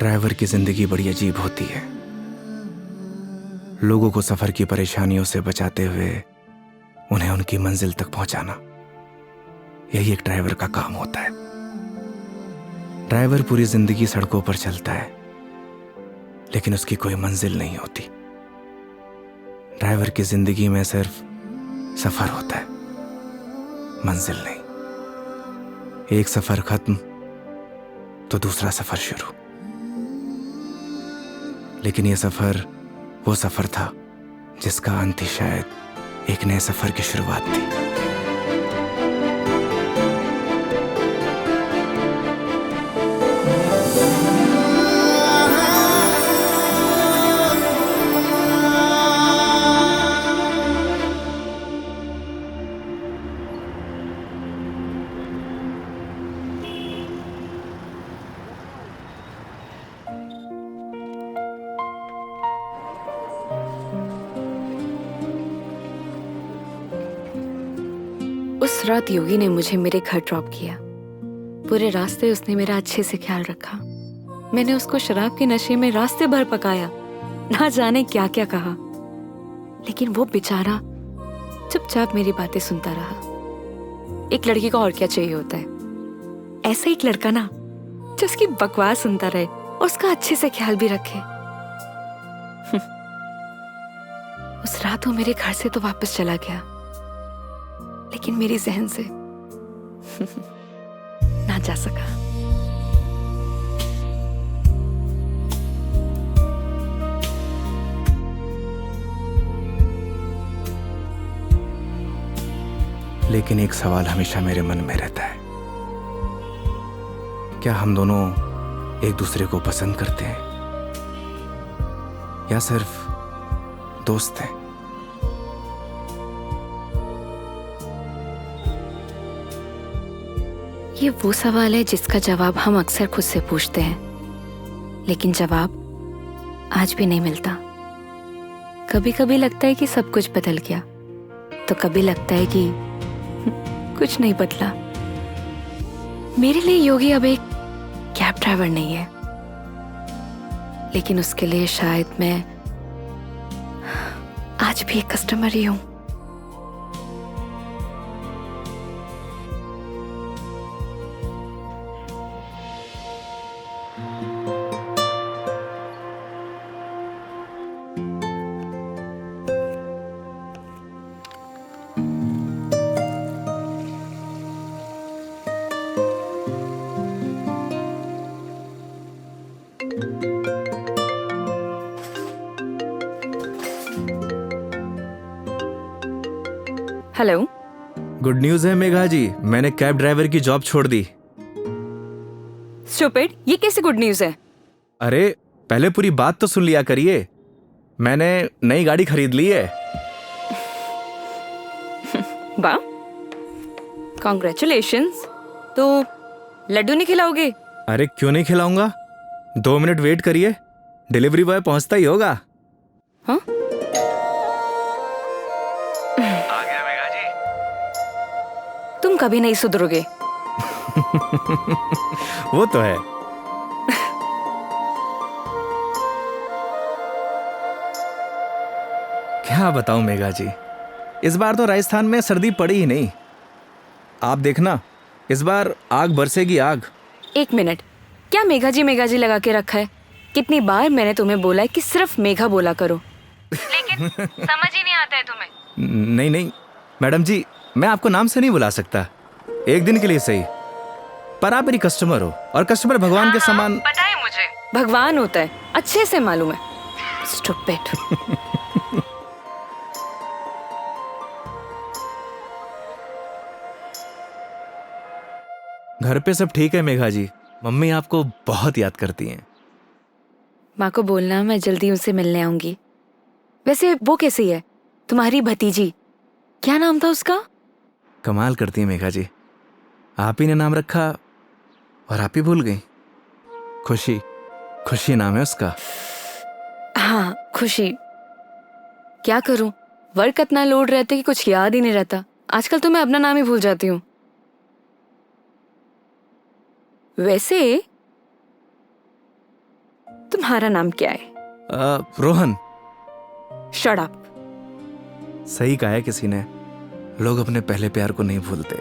Driver की जिंदगी बड़ी अजीब होती है। लोगों को सफर की परेशानियों से बचाते हुए उन्हें उनकी मंजिल तक पहुंचाना, यही एक ड्राइवर का काम होता है। ड्राइवर पूरी जिंदगी सड़कों पर चलता है, लेकिन उसकी कोई मंजिल नहीं होती। ड्राइवर की जिंदगी में सिर्फ सफर होता है, मंजिल नहीं। एक सफर खत्म तो दूसरा सफर शुरू। लेकिन यह सफर वो सफर था जिसका अंत ही शायद एक नए सफर की शुरुआत थी। उस रात योगी ने मुझे मेरे घर ड्रॉप किया। पूरे रास्ते उसने मेरा अच्छे से ख्याल रखा। मैंने उसको शराब के नशे में रास्ते भर पकाया, ना जाने क्या क्या कहा, लेकिन वो बेचारा चुपचाप मेरी बातें सुनता रहा। एक लड़की को और क्या चाहिए होता है? ऐसा एक लड़का ना जो उसकी बकवास सुनता रहे और उसका अच्छे से ख्याल भी रखे। उस रात वो मेरे घर से तो वापस चला गया, लेकिन मेरी जहन से ना जा सका। लेकिन एक सवाल हमेशा मेरे मन में रहता है, क्या हम दोनों एक दूसरे को पसंद करते हैं या सिर्फ दोस्त हैं? ये वो सवाल है जिसका जवाब हम अक्सर खुद से पूछते हैं, लेकिन जवाब आज भी नहीं मिलता। कभी कभी लगता है कि सब कुछ बदल गया, तो कभी लगता है कि कुछ नहीं बदला। मेरे लिए योगी अब एक कैब ड्राइवर नहीं है, लेकिन उसके लिए शायद मैं आज भी एक कस्टमर ही हूं। हेलो। गुड न्यूज़ है मेघा जी, मैंने कैब ड्राइवर की जॉब छोड़ दी। स्टूपिड, ये कैसे गुड न्यूज़ है? अरे पहले पूरी बात तो सुन लिया करिए। मैंने नई गाड़ी खरीद ली है। वाह, कॉन्ग्रेचुलेशंस। तो लड्डू नहीं खिलाओगे? अरे क्यों नहीं खिलाऊंगा, 2 मिनट वेट करिए, डिलीवरी बॉय पहुंचता ही होगा। हाँ? आ गया मेघा जी। तुम कभी नहीं सुधरोगे। वो तो है। क्या बताऊं मेघा जी, इस बार तो राजस्थान में सर्दी पड़ी ही नहीं। आप देखना, इस बार आग बरसेगी आग। एक मिनट, क्या मेघा जी लगा के रखा है? कितनी बार मैंने तुम्हें बोला है कि सिर्फ मेघा बोला करो, लेकिन समझ ही नहीं आता है तुम्हें। नहीं नहीं मैडम जी, मैं आपको नाम से नहीं बुला सकता, एक दिन के लिए सही, पर आप मेरी कस्टमर हो और कस्टमर भगवान के समान। पता है मुझे, भगवान होता है, अच्छे से मालूम है। स्टूपिड। घर पे सब ठीक है मेघा जी, मम्मी आपको बहुत याद करती हैं। माँ को बोलना मैं जल्दी उनसे मिलने आऊंगी। वैसे वो कैसी है, तुम्हारी भतीजी? क्या नाम था उसका? कमाल करती है मेघा जी, आप ही ने नाम रखा और आप ही भूल गई। खुशी, खुशी नाम है उसका। हाँ, खुशी। क्या करूं, वर्क इतना लोड रहता है कि कुछ याद ही नहीं रहता। आजकल तो मैं अपना नाम ही भूल जाती हूँ। वैसे तुम्हारा नाम क्या है? रोहन। Shut up. सही कहा है किसी ने, लोग अपने पहले प्यार को नहीं भूलते।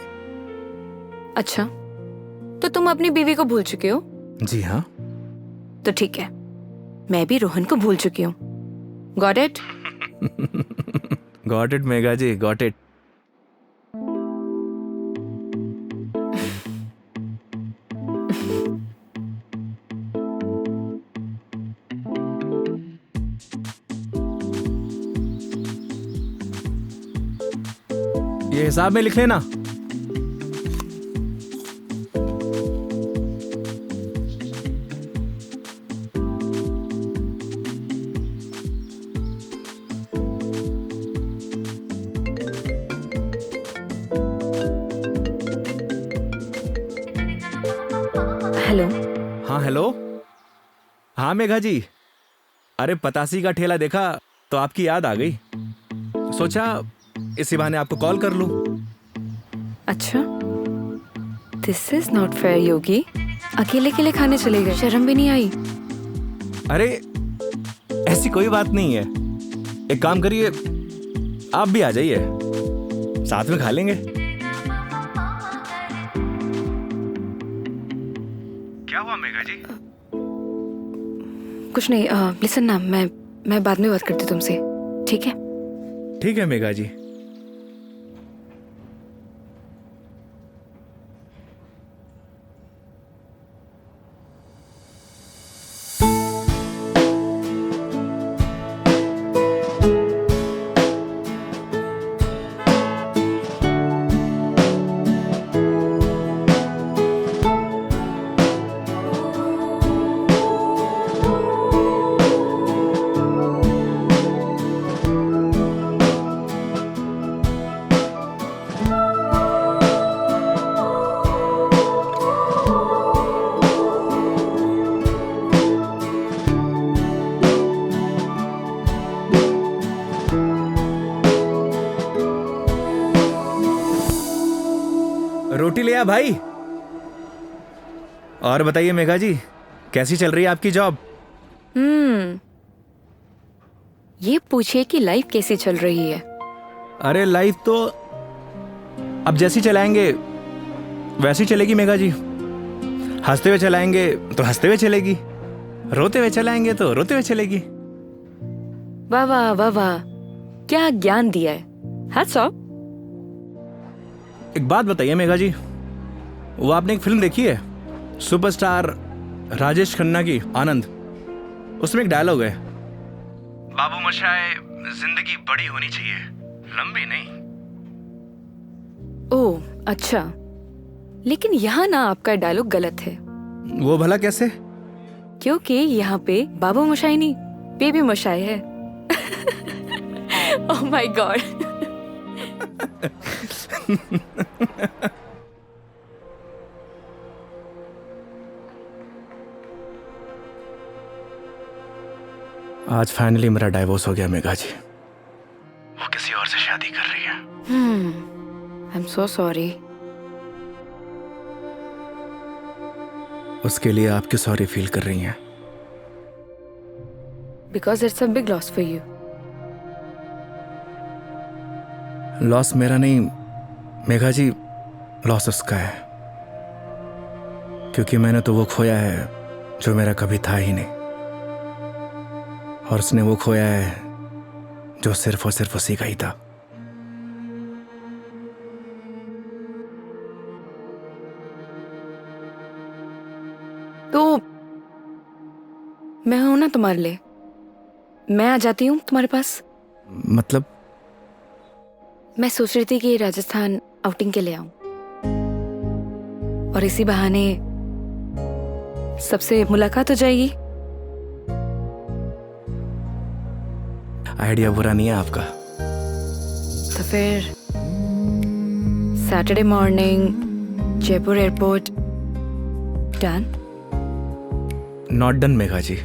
अच्छा, तो तुम अपनी बीवी को भूल चुके हो? जी हाँ। तो ठीक है, मैं भी रोहन को भूल चुकी हूँ। Got it? Got it Megha ji, got it. ये हिसाब में लिख लेना। हेलो। हाँ हेलो। हाँ मेघा जी, अरे पतासी का ठेला देखा तो आपकी याद आ गई, सोचा इसी बहाने आपको कॉल कर लूं। अच्छा, दिस इज नॉट फेयर योगी। अकेले अकेले खाने चले गए, शर्म भी नहीं आई? अरे ऐसी कोई बात नहीं है, एक काम करिए, आप भी आ जाइए, साथ में खा लेंगे। क्या हुआ मेघा जी? कुछ नहीं। लिसन ना, मैं बाद में बात करती हूँ तुमसे, ठीक है? ठीक है मेघा जी। रोटी ले आ भाई। और बताइए मेघा जी, कैसी चल रही है आपकी जॉब? ये पूछिए कि लाइफ कैसी चल रही है। अरे लाइफ तो अब जैसी चलाएंगे वैसी चलेगी मेघा जी। हंसते हुए चलाएंगे तो हंसते हुए चलेगी, रोते हुए चलाएंगे तो रोते हुए चलेगी। वाह वाह वाह वाह, क्या ज्ञान दिया है। Hats off. एक बात बताइए मेघा जी, वो आपने एक फिल्म देखी है सुपरस्टार राजेश खन्ना की, आनंद? उसमें एक डायलॉग है, बाबू मोशाय, जिंदगी बड़ी होनी चाहिए, लंबी नहीं। ओह अच्छा, लेकिन यहाँ ना आपका डायलॉग गलत है। वो भला कैसे? क्योंकि यहाँ पे बाबू मोशाई नहीं, बेबी मोशाई है। Oh my God. आज फाइनली मेरा डाइवोर्स हो गया मेघा जी। वो किसी और से शादी कर रही है। I am so sorry. उसके लिए आप क्यों सॉरी फील कर रही हैं? Because it's a big loss for you. Loss मेरा नहीं मेघा जी, लॉस उसका है, क्योंकि मैंने तो वो खोया है जो मेरा कभी था ही नहीं, और उसने वो खोया है जो सिर्फ और सिर्फ उसी का ही था। तो मैं हूं ना तुम्हारे लिए, मैं आ जाती हूँ तुम्हारे पास। मतलब? मैं सोच रही थी कि राजस्थान आउटिंग के लिए आऊं, और इसी बहाने सबसे मुलाकात हो जाएगी। आइडिया बुरा नहीं है आपका। तो फिर Saturday morning Jaipur airport. Done? Not done Megha ji.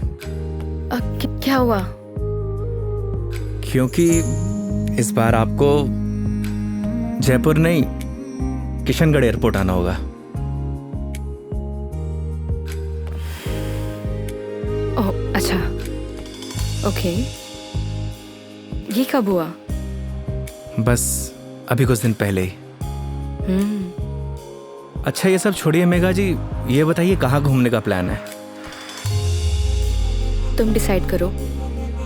क्या हुआ? क्योंकि इस बार आपको जयपुर नहीं, किशनगढ़ एयरपोर्ट आना होगा। ओह ओके, ये कब हुआ? बस अभी कुछ दिन पहले ही। अच्छा ये सब छोड़िए मेघा जी, ये बताइए कहाँ घूमने का प्लान है? तुम डिसाइड करो,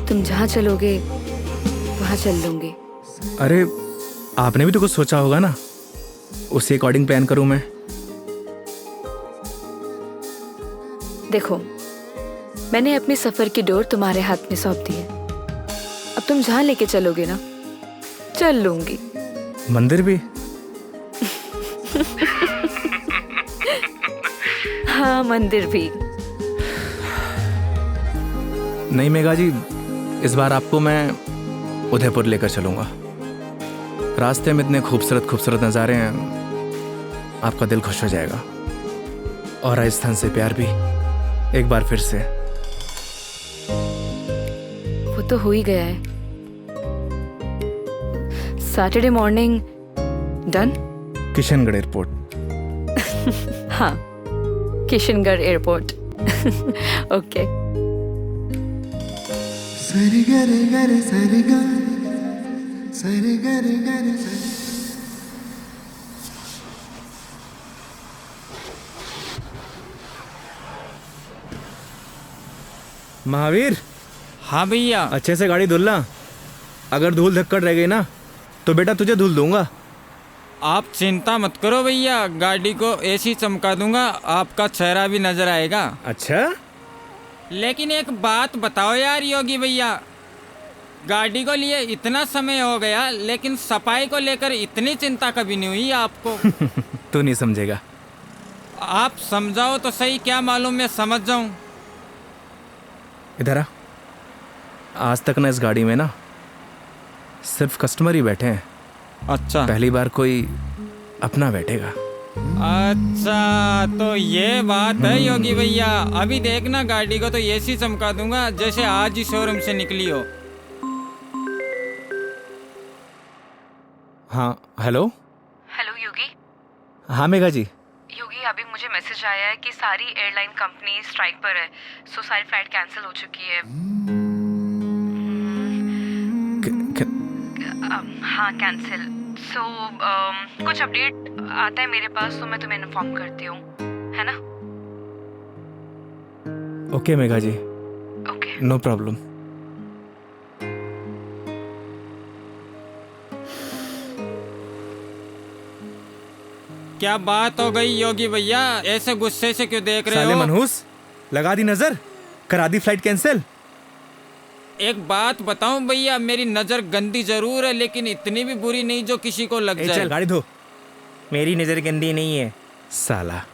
तुम जहाँ चलोगे वहाँ चल लूंगी। अरे आपने भी तो कुछ सोचा होगा ना, उसी अकॉर्डिंग प्लान करूँ मैं। देखो, मैंने अपने सफर की डोर तुम्हारे हाथ में सौंप दी है। अब तुम जहाँ लेके चलोगे ना, चल लूंगी। मंदिर भी? हाँ, मंदिर भी। नहीं मेघा जी, इस बार आपको मैं उदयपुर लेकर चलूंगा। रास्ते में इतने खूबसूरत खूबसूरत नज़ारे हैं, आपका दिल खुश हो जाएगा। और राजस्थान से प्यार भी एक बार फिर से। वो तो हो ही गया है। Saturday morning done. Kishangarh airport. हाँ, किशनगढ़ एयरपोर्ट। ओके। सरी गरे गरे सरी गा, सरी गरे गरे सरी। महावीर, हाँ भैया। अच्छे से गाड़ी धुलना। अगर धूल धक्कड़ रह गई ना तो बेटा तुझे धुल दूंगा। आप चिंता मत करो भैया, गाड़ी को ऐसी चमका दूंगा आपका चेहरा भी नजर आएगा। अच्छा? लेकिन एक बात बताओ यार योगी भैया, गाड़ी को लिए इतना समय हो गया लेकिन सफाई को लेकर इतनी चिंता कभी नहीं हुई आपको। तू नहीं समझेगा। आप समझाओ तो सही, क्या मालूम मैं समझ जाऊं। इधर आ। आज तक ना इस गाड़ी में ना सिर्फ कस्टमर ही बैठे हैं। अच्छा, पहली बार कोई अपना बैठेगा। अच्छा तो ये बात है योगी भैया। अभी देखना गाड़ी को तो ऐसी चमका दूंगा जैसे आज ही शोरूम से निकली हो। हाँ हेलो। हेलो योगी। हाँ मेघा जी। योगी, अभी मुझे मैसेज आया है कि सारी एयरलाइन कंपनी स्ट्राइक पर है, सो सारी फ्लाइट कैंसिल हो चुकी है। हाँ, कैंसिल। सो कुछ अपडेट आता है मेरे पास तो मैं तुम्हें इन्फॉर्म करती हूँ, है ना? Okay Megha ji, okay. No problem. क्या बात हो गई योगी भैया, ऐसे गुस्से से क्यों देख रहे साले हो? मनहूस, लगा दी नजर, करा दी फ्लाइट कैंसिल। एक बात बताऊं भैया, मेरी नजर गंदी जरूर है लेकिन इतनी भी बुरी नहीं जो किसी को लग जाए। चल गाड़ी धो। मेरी नजर गंदी नहीं है साला।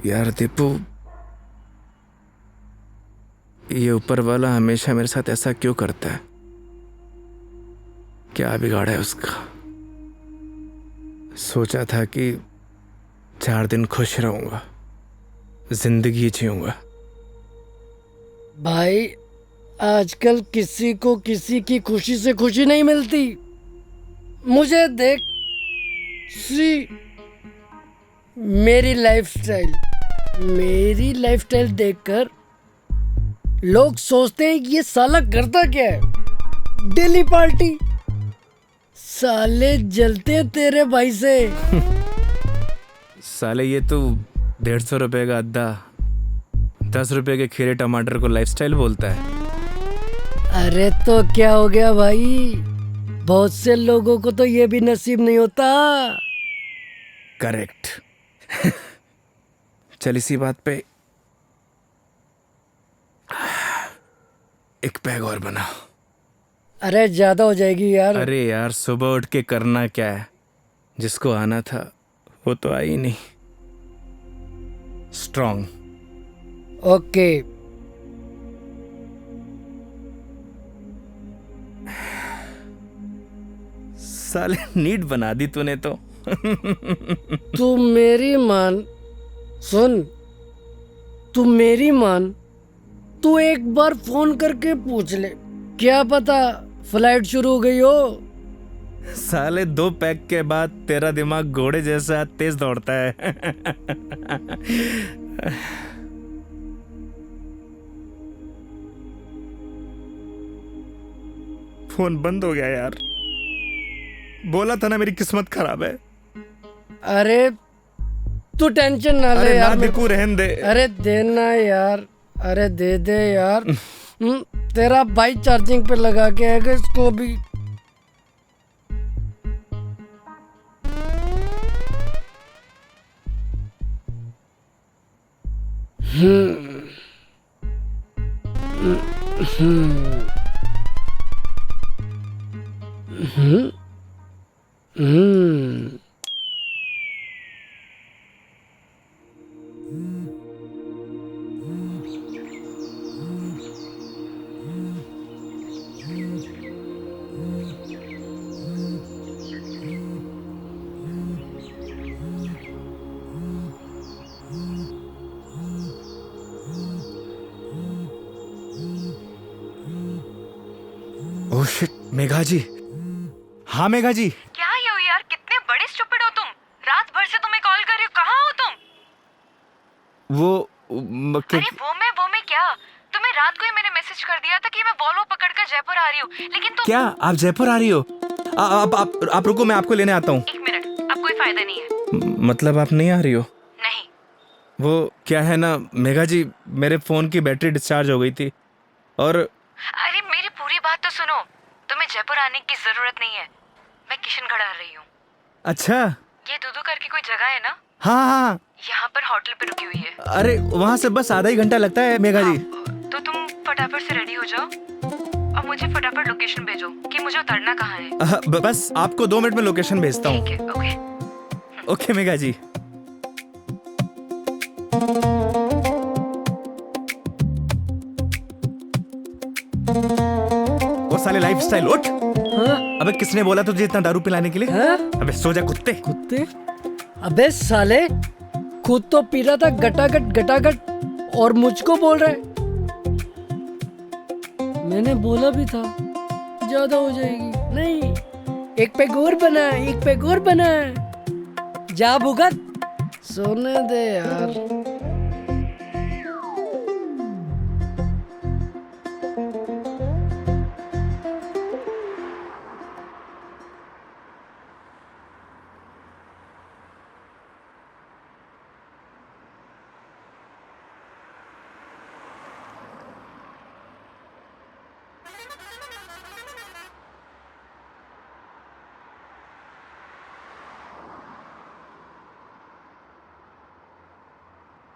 यार दीपू, ये ऊपर वाला हमेशा मेरे साथ ऐसा क्यों करता है? क्या बिगाड़ा है उसका? सोचा था कि 4 दिन खुश रहूंगा, जिंदगी जीऊंगा। भाई, आजकल किसी को किसी की खुशी से खुशी नहीं मिलती। मुझे देख, सी मेरी लाइफस्टाइल देखकर लोग सोचते हैं कि ये साला करता क्या है। Daily party. साले जलते हैं तेरे भाई से। साले ये तो 150 रुपए का अद्दा 10 रुपए के खीरे टमाटर को लाइफस्टाइल बोलता है। अरे तो क्या हो गया भाई, बहुत से लोगों को तो ये भी नसीब नहीं होता। करेक्ट। चल इसी बात पे एक पैग और बना। अरे ज्यादा हो जाएगी यार। अरे यार, सुबह उठ के करना क्या है? जिसको आना था वो तो आई नहीं। स्ट्रॉन्ग। ओके। साले नीट बना दी तूने तो। तू मेरी मान, सुन, तू मेरी मान, तू एक बार फोन करके पूछ ले, क्या पता फ्लाइट शुरू हो गई हो। साले 2 पैक के बाद तेरा दिमाग घोड़े जैसा तेज दौड़ता है। फोन बंद हो गया यार। बोला था ना मेरी किस्मत खराब है। अरे तू टेंशन ना ले अरे ना यार। दिकू रहन दे। अरे देना यार, अरे दे दे यार। तेरा भाई चार्जिंग पे लगा के आएगा इसको भी। ओह शिट, मेघा जी। हाँ मेघा जी। क्या ये हो यार, कितने बड़े स्टूपिड हो तुम। रात भर से तुम्हें कॉल कर रही हूँ, कहाँ हो तुम? अरे वो मैं क्या, तुम्हें रात को ही मैंने मैसेज कर दिया था कि मैं वॉल्वो पकड़कर जयपुर आ रही हूँ, लेकिन तुम। क्या आप जयपुर आ रही हो? आप रुको, मैं आपको लेने आता हूँ। 1 मिनट, अब कोई फायदा नहीं है। मतलब आप नहीं आ रही हो? नहीं। वो क्या है ना मेघा जी, मेरे फोन की बैटरी डिस्चार्ज हो गई थी और। अरे मेरी पूरी बात तो सुनो, तुम्हें जयपुर आने की जरूरत नहीं है, मैं किशनगढ़ आ रही हूँ। अच्छा। ये दूधू करके कोई जगह है ना, हाँ हाँ, यहाँ पर होटल पे रुकी हुई है। अरे वहाँ से बस आधा ही घंटा लगता है मेघा जी। तो तुम फटाफट से रेडी हो जाओ और मुझे फटाफट लोकेशन भेजो कि मुझे उतरना कहाँ है। बस आपको 2 मिनट में लोकेशन भेजता हूँ। ठीक है, ओके। ओके मेघा जी। वो साले लाइफस्टाइल उठ। हाँ? अबे किसने बोला तुझे इतना दारू पिलाने के लिए? हाँ? अबे सो जा कुत्ते। कुत्ते? अबे साले, खुद तो पी रहा था गटागट गटागट और मुझको बोल रहा है। मैंने बोला भी था ज्यादा हो जाएगी। नहीं, 1 पैक और बना, 1 पैक और बना। जा भुगत, सोने दे यार।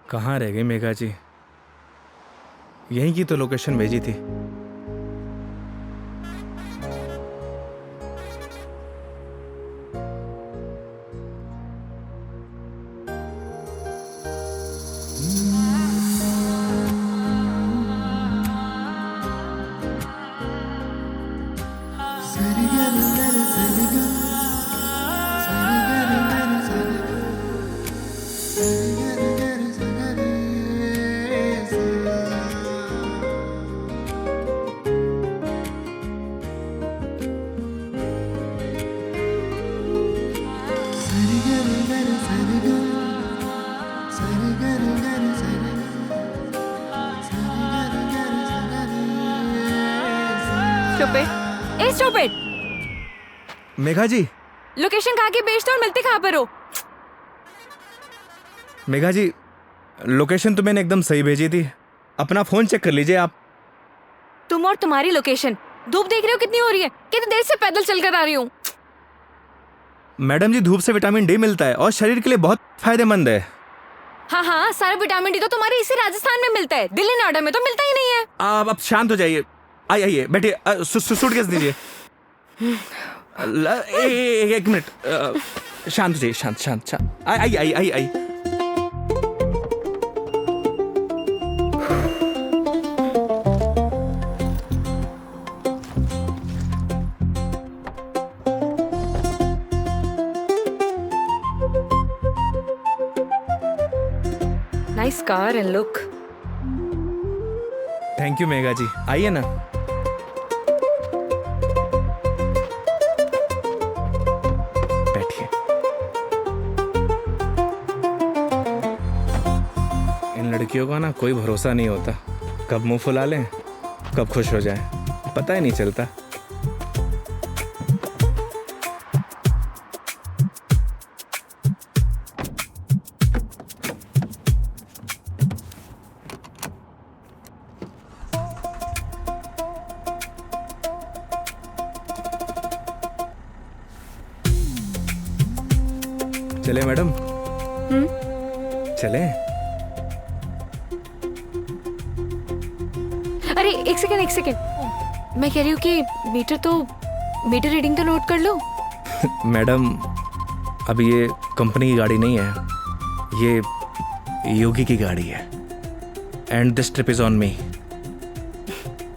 कहाँ रह गई मेघा जी? यहीं की तो लोकेशन भेजी थी। स्टूपिड। मेघा जी, लोकेशन कहाँ की भेजते हो और मिलते कहाँ पर हो? मेघा जी, लोकेशन तो मैंने एकदम सही भेजी थी। अपना फोन चेक कर लीजिए आप। तुम और तुम्हारी लोकेशन। धूप देख रहे हो कितनी हो रही है, कितनी देर से पैदल चलकर आ रही हूँ। मैडम जी, धूप से विटामिन डी मिलता है और शरीर के लिए बहुत फायदेमंद है। हाँ हाँ, सारा विटामिन डी तो तुम्हारे इसी राजस्थान में मिलता है, दिल्ली नोएडा में तो मिलता ही नहीं है। आप शांत हो जाइए। आइए बैठिए। सूटकेस दीजिए। 1 मिनट, शांत हो जाइए। शांत। आई। Nice car and look. Thank you Megha ji, आइए ना। बैठिए। इन लड़कियों का ना कोई भरोसा नहीं होता, कब मुंह फुला लें कब खुश हो जाए, पता ही नहीं चलता। चले मैडम? चले? अरे एक सेकेंड, मैं कह रही हूँ कि मीटर रीडिंग तो नोट कर लो। मैडम अब ये कंपनी की गाड़ी नहीं है, ये योगी की गाड़ी है। And this trip is on me.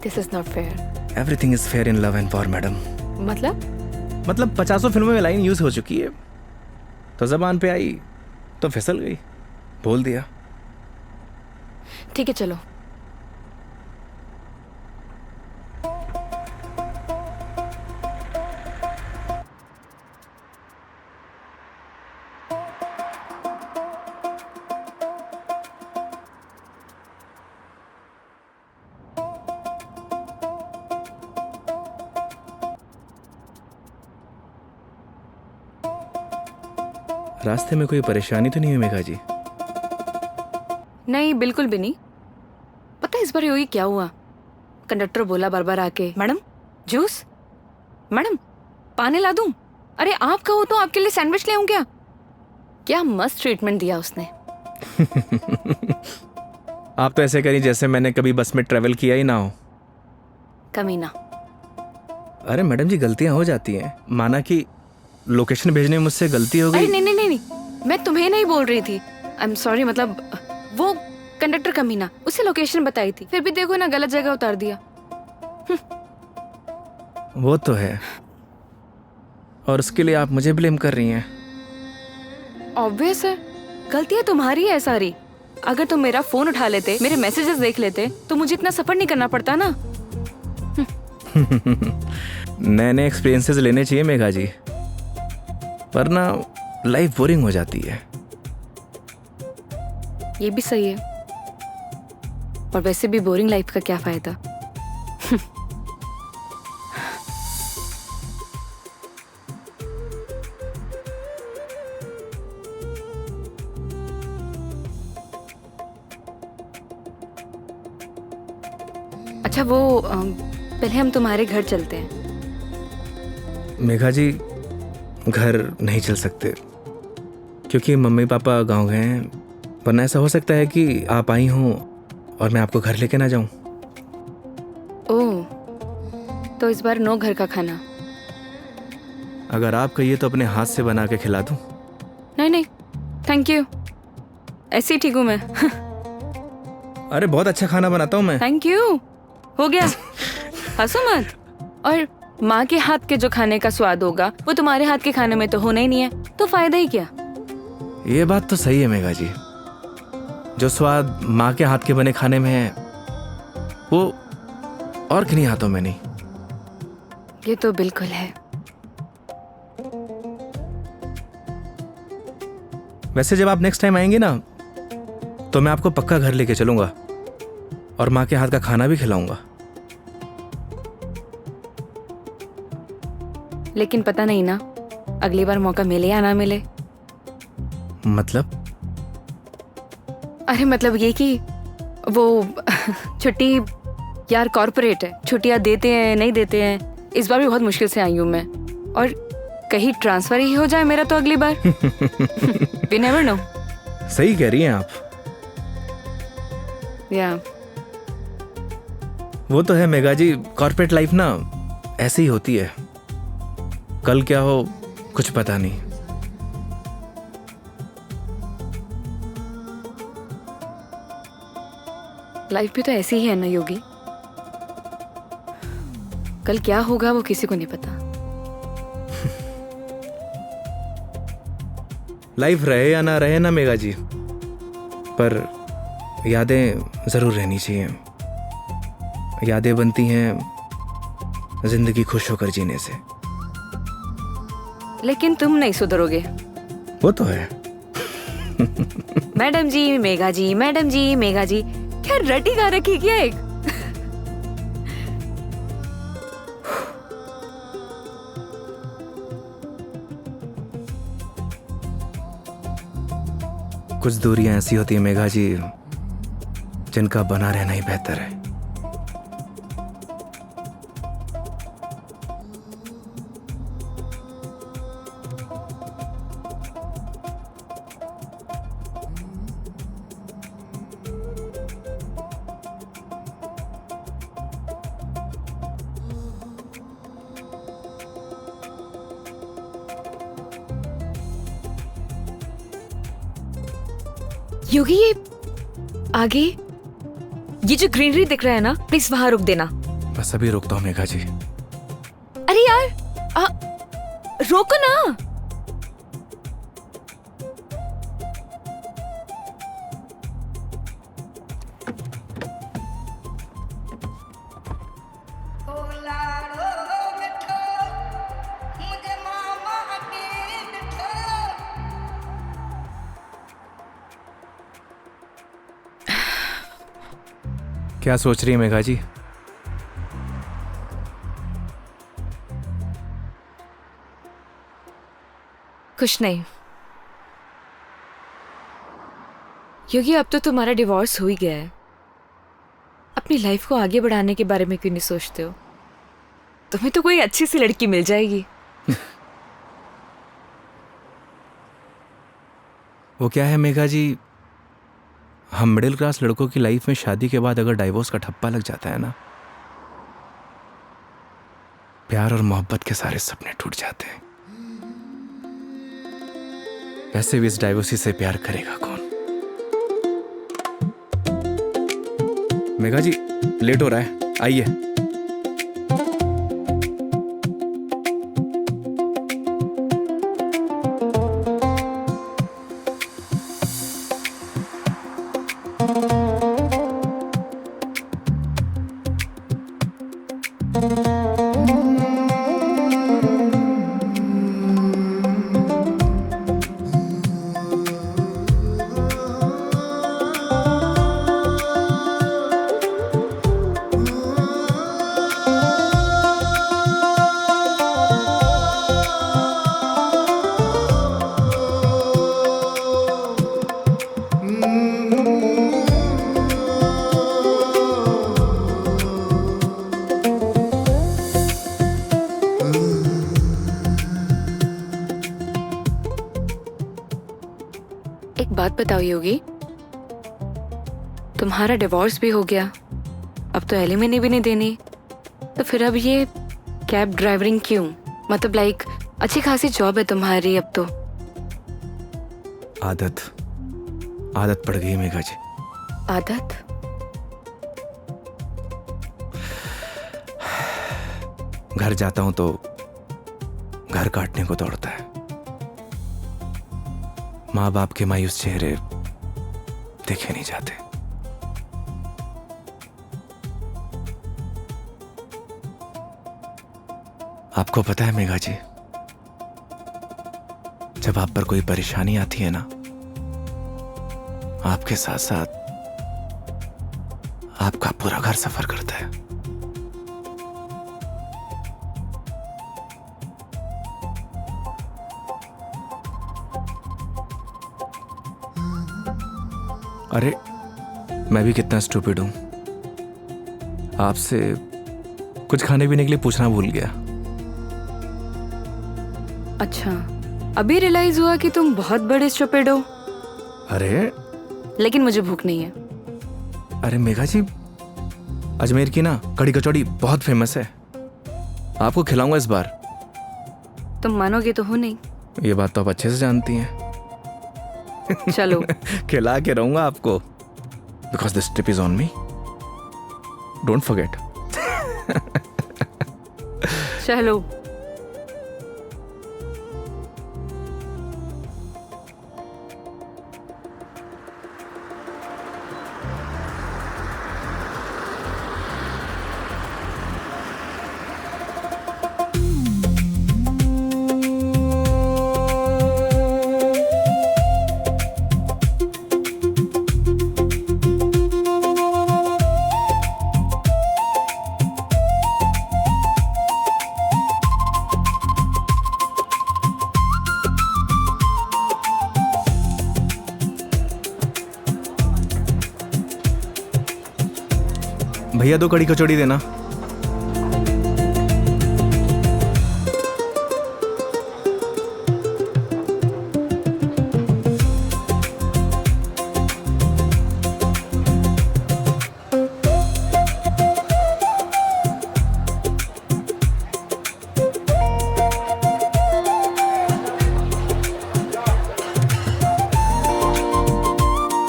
This is not fair. Everything is fair in love and war madam. मतलब 50 फिल्मों में लाइन यूज हो चुकी है, तो जबान पे आई तो फिसल गई, बोल दिया। ठीक है चलो। रास्ते में कोई परेशानी तो नहीं हुई मेघा जी? नहीं बिल्कुल भी नहीं। पता है इस बार योगी क्या हुआ? कंडक्टर बोला बार बार आके, मैडम जूस, मैडम पानी ला दूं? अरे आप कहो तो आपके लिए सैंडविच ले आऊं क्या? क्या मस्त ट्रीटमेंट दिया उसने। आप तो ऐसे करी जैसे मैंने कभी बस में ट्रेवल किया ही ना हो। कमीना। अरे मैडम जी गलतियां हो जाती हैं, माना कि लोकेशन भेजने में मुझसे गलती हो अरे गई। नहीं, मैं तुम्हें नहीं बोल रही थी। आई एम सॉरी, मतलब वो कंडक्टर कमीना, उसे लोकेशन बताई थी, फिर भी देखो ना गलत जगह उतार दिया। वो तो है, और उसके लिए आप मुझे ब्लेम कर रही हैं। ऑब्वियस है, गलतियां तुम्हारी है सारी। अगर तुम मेरा फोन उठा लेते, मेरे मैसेजेस देख लेते, तो मुझे इतना सफर नहीं करना पड़ता ना। नए नए एक्सपीरियंसेस लेने चाहिए मेघा जी, वरना लाइफ बोरिंग हो जाती है। ये भी सही है, और वैसे भी बोरिंग लाइफ का क्या फायदा। अच्छा वो पहले हम तुम्हारे घर चलते हैं। मेघा जी घर नहीं चल सकते, क्योंकि मम्मी पापा गांव गए हैं, वरना ऐसा हो सकता है कि आप आई हों और मैं आपको घर लेके ना जाऊं। ओह, तो इस बार नो घर का खाना। अगर आप कहिए तो अपने हाथ से बना के खिला दूं। नहीं थैंक यू, ऐसे ही ठीक हूँ मैं। अरे बहुत अच्छा खाना बनाता हूं मैं। थैंक यू, हो गया। हंसो मत। और माँ के हाथ के जो खाने का स्वाद होगा वो तुम्हारे हाथ के खाने में तो होना ही नहीं है, तो फायदा ही क्या। ये बात तो सही है मेघा जी, जो स्वाद माँ के हाथ के बने खाने में है वो और किन्हीं हाथों में नहीं। ये तो बिल्कुल है। वैसे जब आप नेक्स्ट टाइम आएंगे ना, तो मैं आपको पक्का घर लेके चलूंगा और माँ के हाथ का खाना भी खिलाऊंगा। लेकिन पता नहीं ना, अगली बार मौका मिले या ना मिले। मतलब? अरे मतलब ये कि वो छुट्टी यार कॉर्पोरेट है, छुट्टियां देते हैं नहीं देते हैं। इस बार भी बहुत मुश्किल से आई हूँ मैं, और कहीं ट्रांसफर ही हो जाए मेरा तो अगली बार। We never know। सही कह रही हैं आप। या वो तो है मेघा जी, कॉर्पोरेट लाइफ ना ऐसे ही होती है, कल क्या हो कुछ पता नहीं। लाइफ भी तो ऐसी ही है ना योगी, कल क्या होगा वो किसी को नहीं पता। लाइफ रहे या ना रहे ना मेघा जी, पर यादें जरूर रहनी चाहिए। यादें बनती हैं जिंदगी खुश होकर जीने से। लेकिन तुम नहीं सुधरोगे। वो तो है। मैडम जी मेघा जी, मैडम जी मेघा जी, क्या रटी गा रखी क्या एक? कुछ दूरियां ऐसी होती है मेघा जी जिनका बना रहना ही बेहतर है। योगी ये आगे ये जो ग्रीनरी दिख रहा है ना, प्लीज वहां रुक देना। बस अभी रुकता हूँ मेघा जी। अरे यार रोको ना। क्या सोच रही है मेघा जी? कुछ नहीं योगी, अब तो तुम्हारा डिवोर्स हो ही गया है। अपनी लाइफ को आगे बढ़ाने के बारे में क्यों नहीं सोचते हो? तुम्हें तो कोई अच्छी सी लड़की मिल जाएगी। वो क्या है मेघा जी, हम मिडिल क्लास लड़कों की लाइफ में शादी के बाद अगर डाइवोर्स का ठप्पा लग जाता है ना, प्यार और मोहब्बत के सारे सपने टूट जाते हैं। वैसे भी इस डाइवोर्सी से प्यार करेगा कौन? मेघा जी लेट हो रहा है, आइए। एक बात बताओ योगी, तुम्हारा डिवोर्स भी हो गया, अब तो एलिमनी भी नहीं देनी, तो फिर अब ये कैब ड्राइवरिंग क्यों? मतलब लाइक अच्छी खासी जॉब है तुम्हारी अब तो। आदत पड़ गई मेघा जी। आदत? घर जाता हूं तो घर काटने को दौड़ता है। माँ बाप के मायूस चेहरे देखे नहीं जाते। आपको पता है मेघा जी, जब आप पर कोई परेशानी आती है ना, आपके साथ साथ आपका पूरा घर सफर करता है। अरे मैं भी कितना स्टूपिड हूं, आपसे कुछ खाने पीने के लिए पूछना भूल गया। अच्छा, अभी रियलाइज हुआ कि तुम बहुत बड़े स्टूपिड हो। अरे लेकिन मुझे भूख नहीं है। अरे मेघा जी, अजमेर की ना कड़ी कचौड़ी बहुत फेमस है, आपको खिलाऊंगा इस बार। तुम मानोगे तो हो नहीं। ये बात तो आप अच्छे से जानती हैं। चलो। खिला के रहूंगा आपको, because this trip is on me, don't forget. चलो। भैया 2 कड़ी कचौड़ी देना।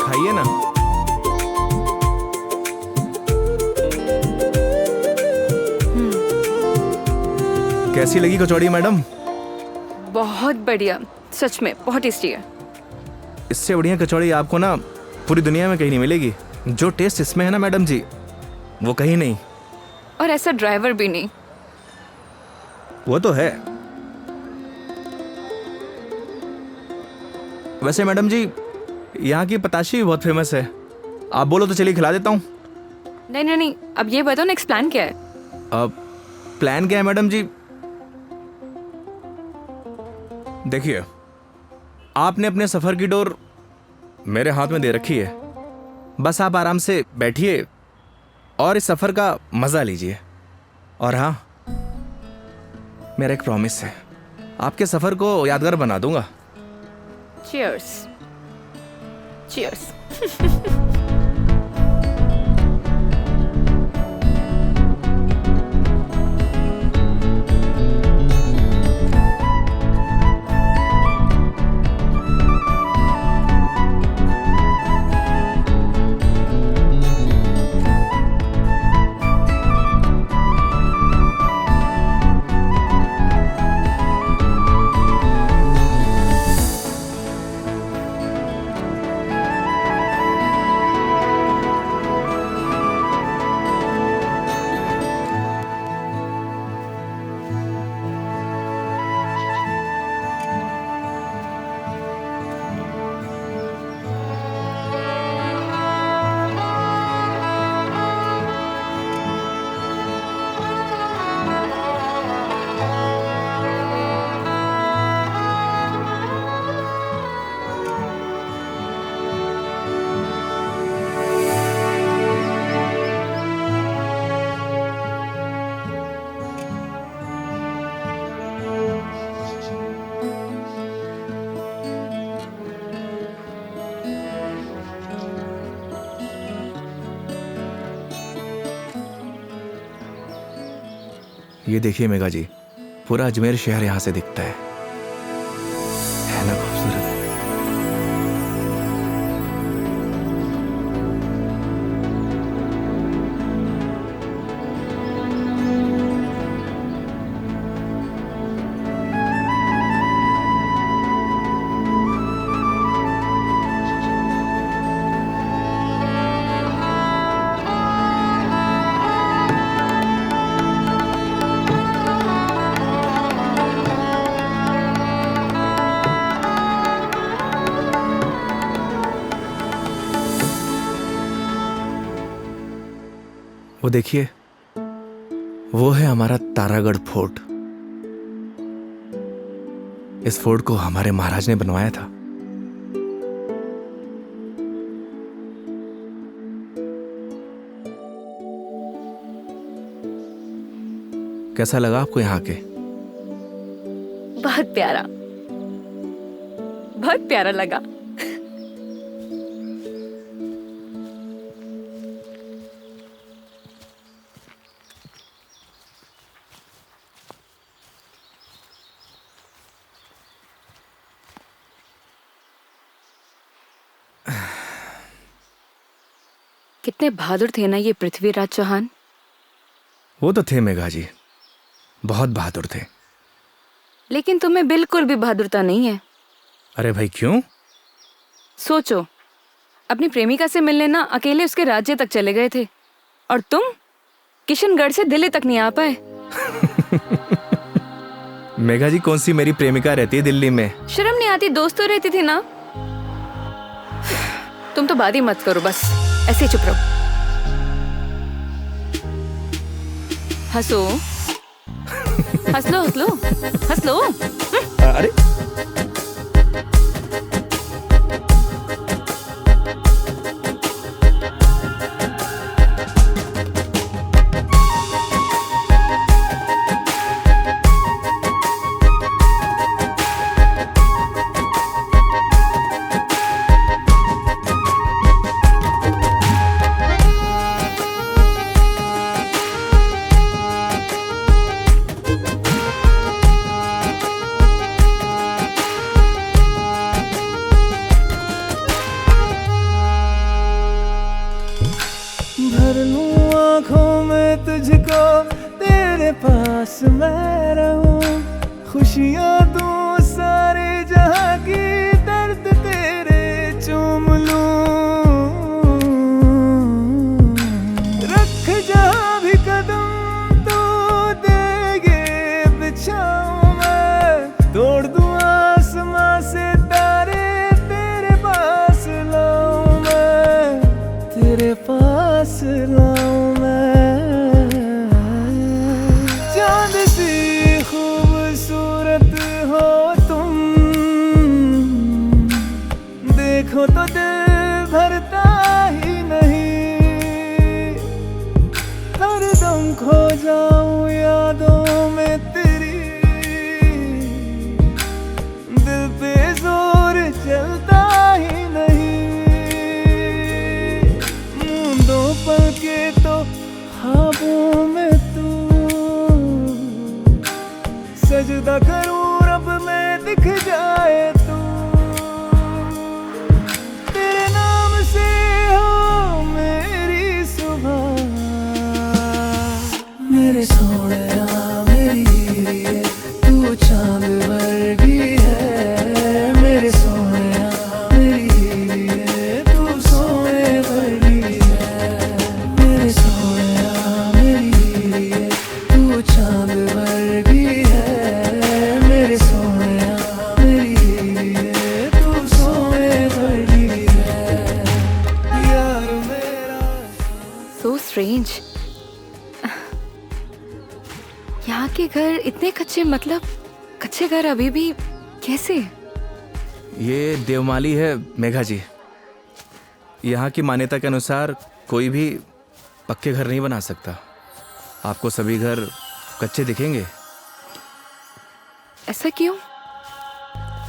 खाइए ना। कैसी लगी कचौड़ी मैडम? बहुत बढ़िया, सच में बहुत टेस्टी है। इससे बढ़िया कचौड़ी आपको ना पूरी दुनिया में कहीं नहीं मिलेगी। जो टेस्ट इसमें है ना मैडम जी, वो कहीं नहीं। और ऐसा ड्राइवर भी नहीं। वो तो है। वैसे मैडम जी, यहाँ की पताशी भी बहुत फेमस है। आप बोलो तो चलिए खिला देता हूँ। नहीं नहीं नहीं, अब ये बताओ नेक्स्ट प्लान क्या है? अब प्लान क्या है मैडम जी? देखिए, आपने अपने सफर की डोर मेरे हाथ में दे रखी है। बस आप आराम से बैठिए और इस सफर का मजा लीजिए। और हाँ, मेरा एक प्रॉमिस है, आपके सफर को यादगार बना दूंगा। चीयर्स। चीयर्स। ये देखिए मेघा जी, पूरा अजमेर शहर यहाँ से दिखता है ना खूबसूरत? वो देखिए, वो है हमारा तारागढ़ फोर्ट। इस फोर्ट को हमारे महाराज ने बनवाया था। कैसा लगा आपको यहाँ के? बहुत प्यारा, बहुत प्यारा लगा। कितने बहादुर थे ना ये पृथ्वीराज चौहान। वो तो थे मेघा जी, बहुत बहादुर थे। लेकिन तुम्हें बिल्कुल भी बहादुरता नहीं है। अरे भाई क्यों? सोचो, अपनी प्रेमिका से मिलने ना अकेले उसके राज्य तक चले गए थे, और तुम किशनगढ़ से दिल्ली तक नहीं आ पाए। मेघा जी, कौन सी मेरी प्रेमिका रहती है दिल्ली में? शर्म नहीं आती? दोस्त तो रहती थी ना। तुम तो बात ही मत करो, बस ऐसे ही चुप रहो। हंसो, हंस लो, हंस लो, हंस लो। अरे बस मैं रहूं, खुशियां तू सारे जहां की, दर्द तेरे चूम लूं। रख जहां भी कदम तू देगे बिछाऊं मैं, तोड़ दूं आसमां से तारे, तेरे पास लाऊं मैं, तेरे पास लाऊं मैं। चांद सी खूबसूरत हो तुम, देखो तो दिल भरता ही नहीं, हरदम खो जाऊं यादों में तेरी, दिल पे जोर चलता ही नहीं। मूंदों पल के तो ख्वाबों में तू, सजदा करूं रब में दिख जाए तू, तेरे नाम से हो मेरी सुबह। मेरे सोनिया मेरी हीरे, तू चांद वर्गी है, मेरे सोनिया मेरी हीरे, तू सोने वर्गी है, मेरे सोनिया मेरी हीरे, तू चांद वर्गी है, मेरे सोनिया मेरी हीरे, तू सोने वर्गी है, यार मेरा। So strange. यहाँ के घर इतने कच्चे, मतलब कच्चे घर अभी भी कैसे? ये देवमाली है मेघा जी। यहाँ की मान्यता के अनुसार कोई भी पक्के घर नहीं बना सकता। आपको सभी घर कच्चे दिखेंगे। ऐसा क्यों?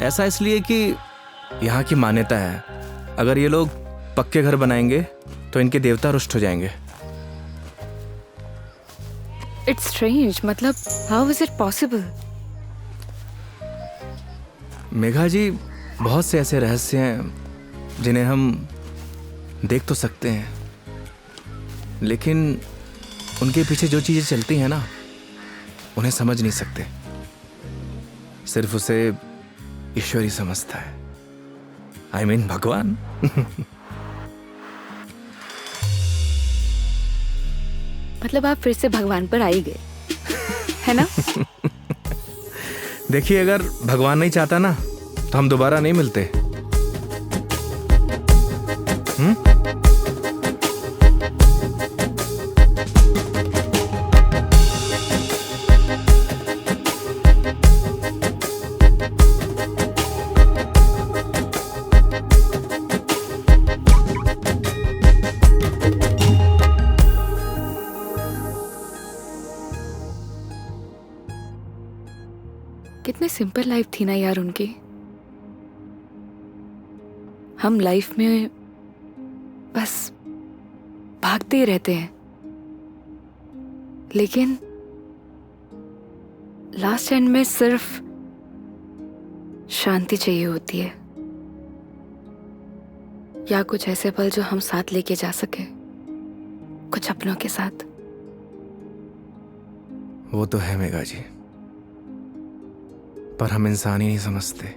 ऐसा इसलिए कि यहाँ की मान्यता है, अगर ये लोग पक्के घर बनाएंगे तो इनके देवता रुष्ट हो जाएंगे। इट्स स्ट्रेंज, मतलब how is it possible? Megha ji, बहुत से ऐसे रहस्य हैं जिन्हें हम देख तो सकते हैं, लेकिन उनके पीछे जो चीज़ें चलती हैं ना, उन्हें समझ नहीं सकते। सिर्फ उसे ईश्वर ही समझता है। I mean, भगवान। मतलब आप फिर से भगवान पर आ ही गए, है ना? देखिए, अगर भगवान नहीं चाहता ना तो हम दोबारा नहीं मिलते। कितने सिंपल लाइफ थी ना यार उनकी। हम लाइफ में बस भागते ही रहते हैं, लेकिन लास्ट एंड में सिर्फ शांति चाहिए होती है, या कुछ ऐसे पल जो हम साथ लेके जा सके, कुछ अपनों के साथ। वो तो है मेघा जी, पर हम इंसान ही नहीं समझते।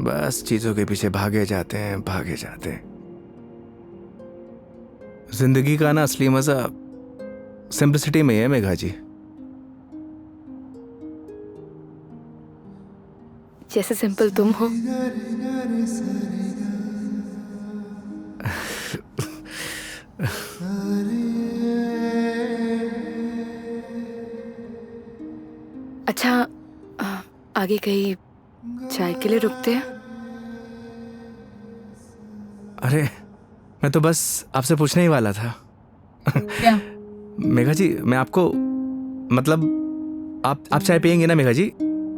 बस चीजों के पीछे भागे जाते हैं, भागे जाते हैं। जिंदगी का ना असली मजा सिंपलिसिटी में है मेघा जी। जैसे सिंपल तुम हो। अच्छा, आगे कहीं चाय के लिए रुकते हैं? अरे, मैं तो बस आपसे पूछने ही वाला था। क्या? मेघा जी, मैं आपको मतलब आप चाय पियेंगे ना मेघा जी?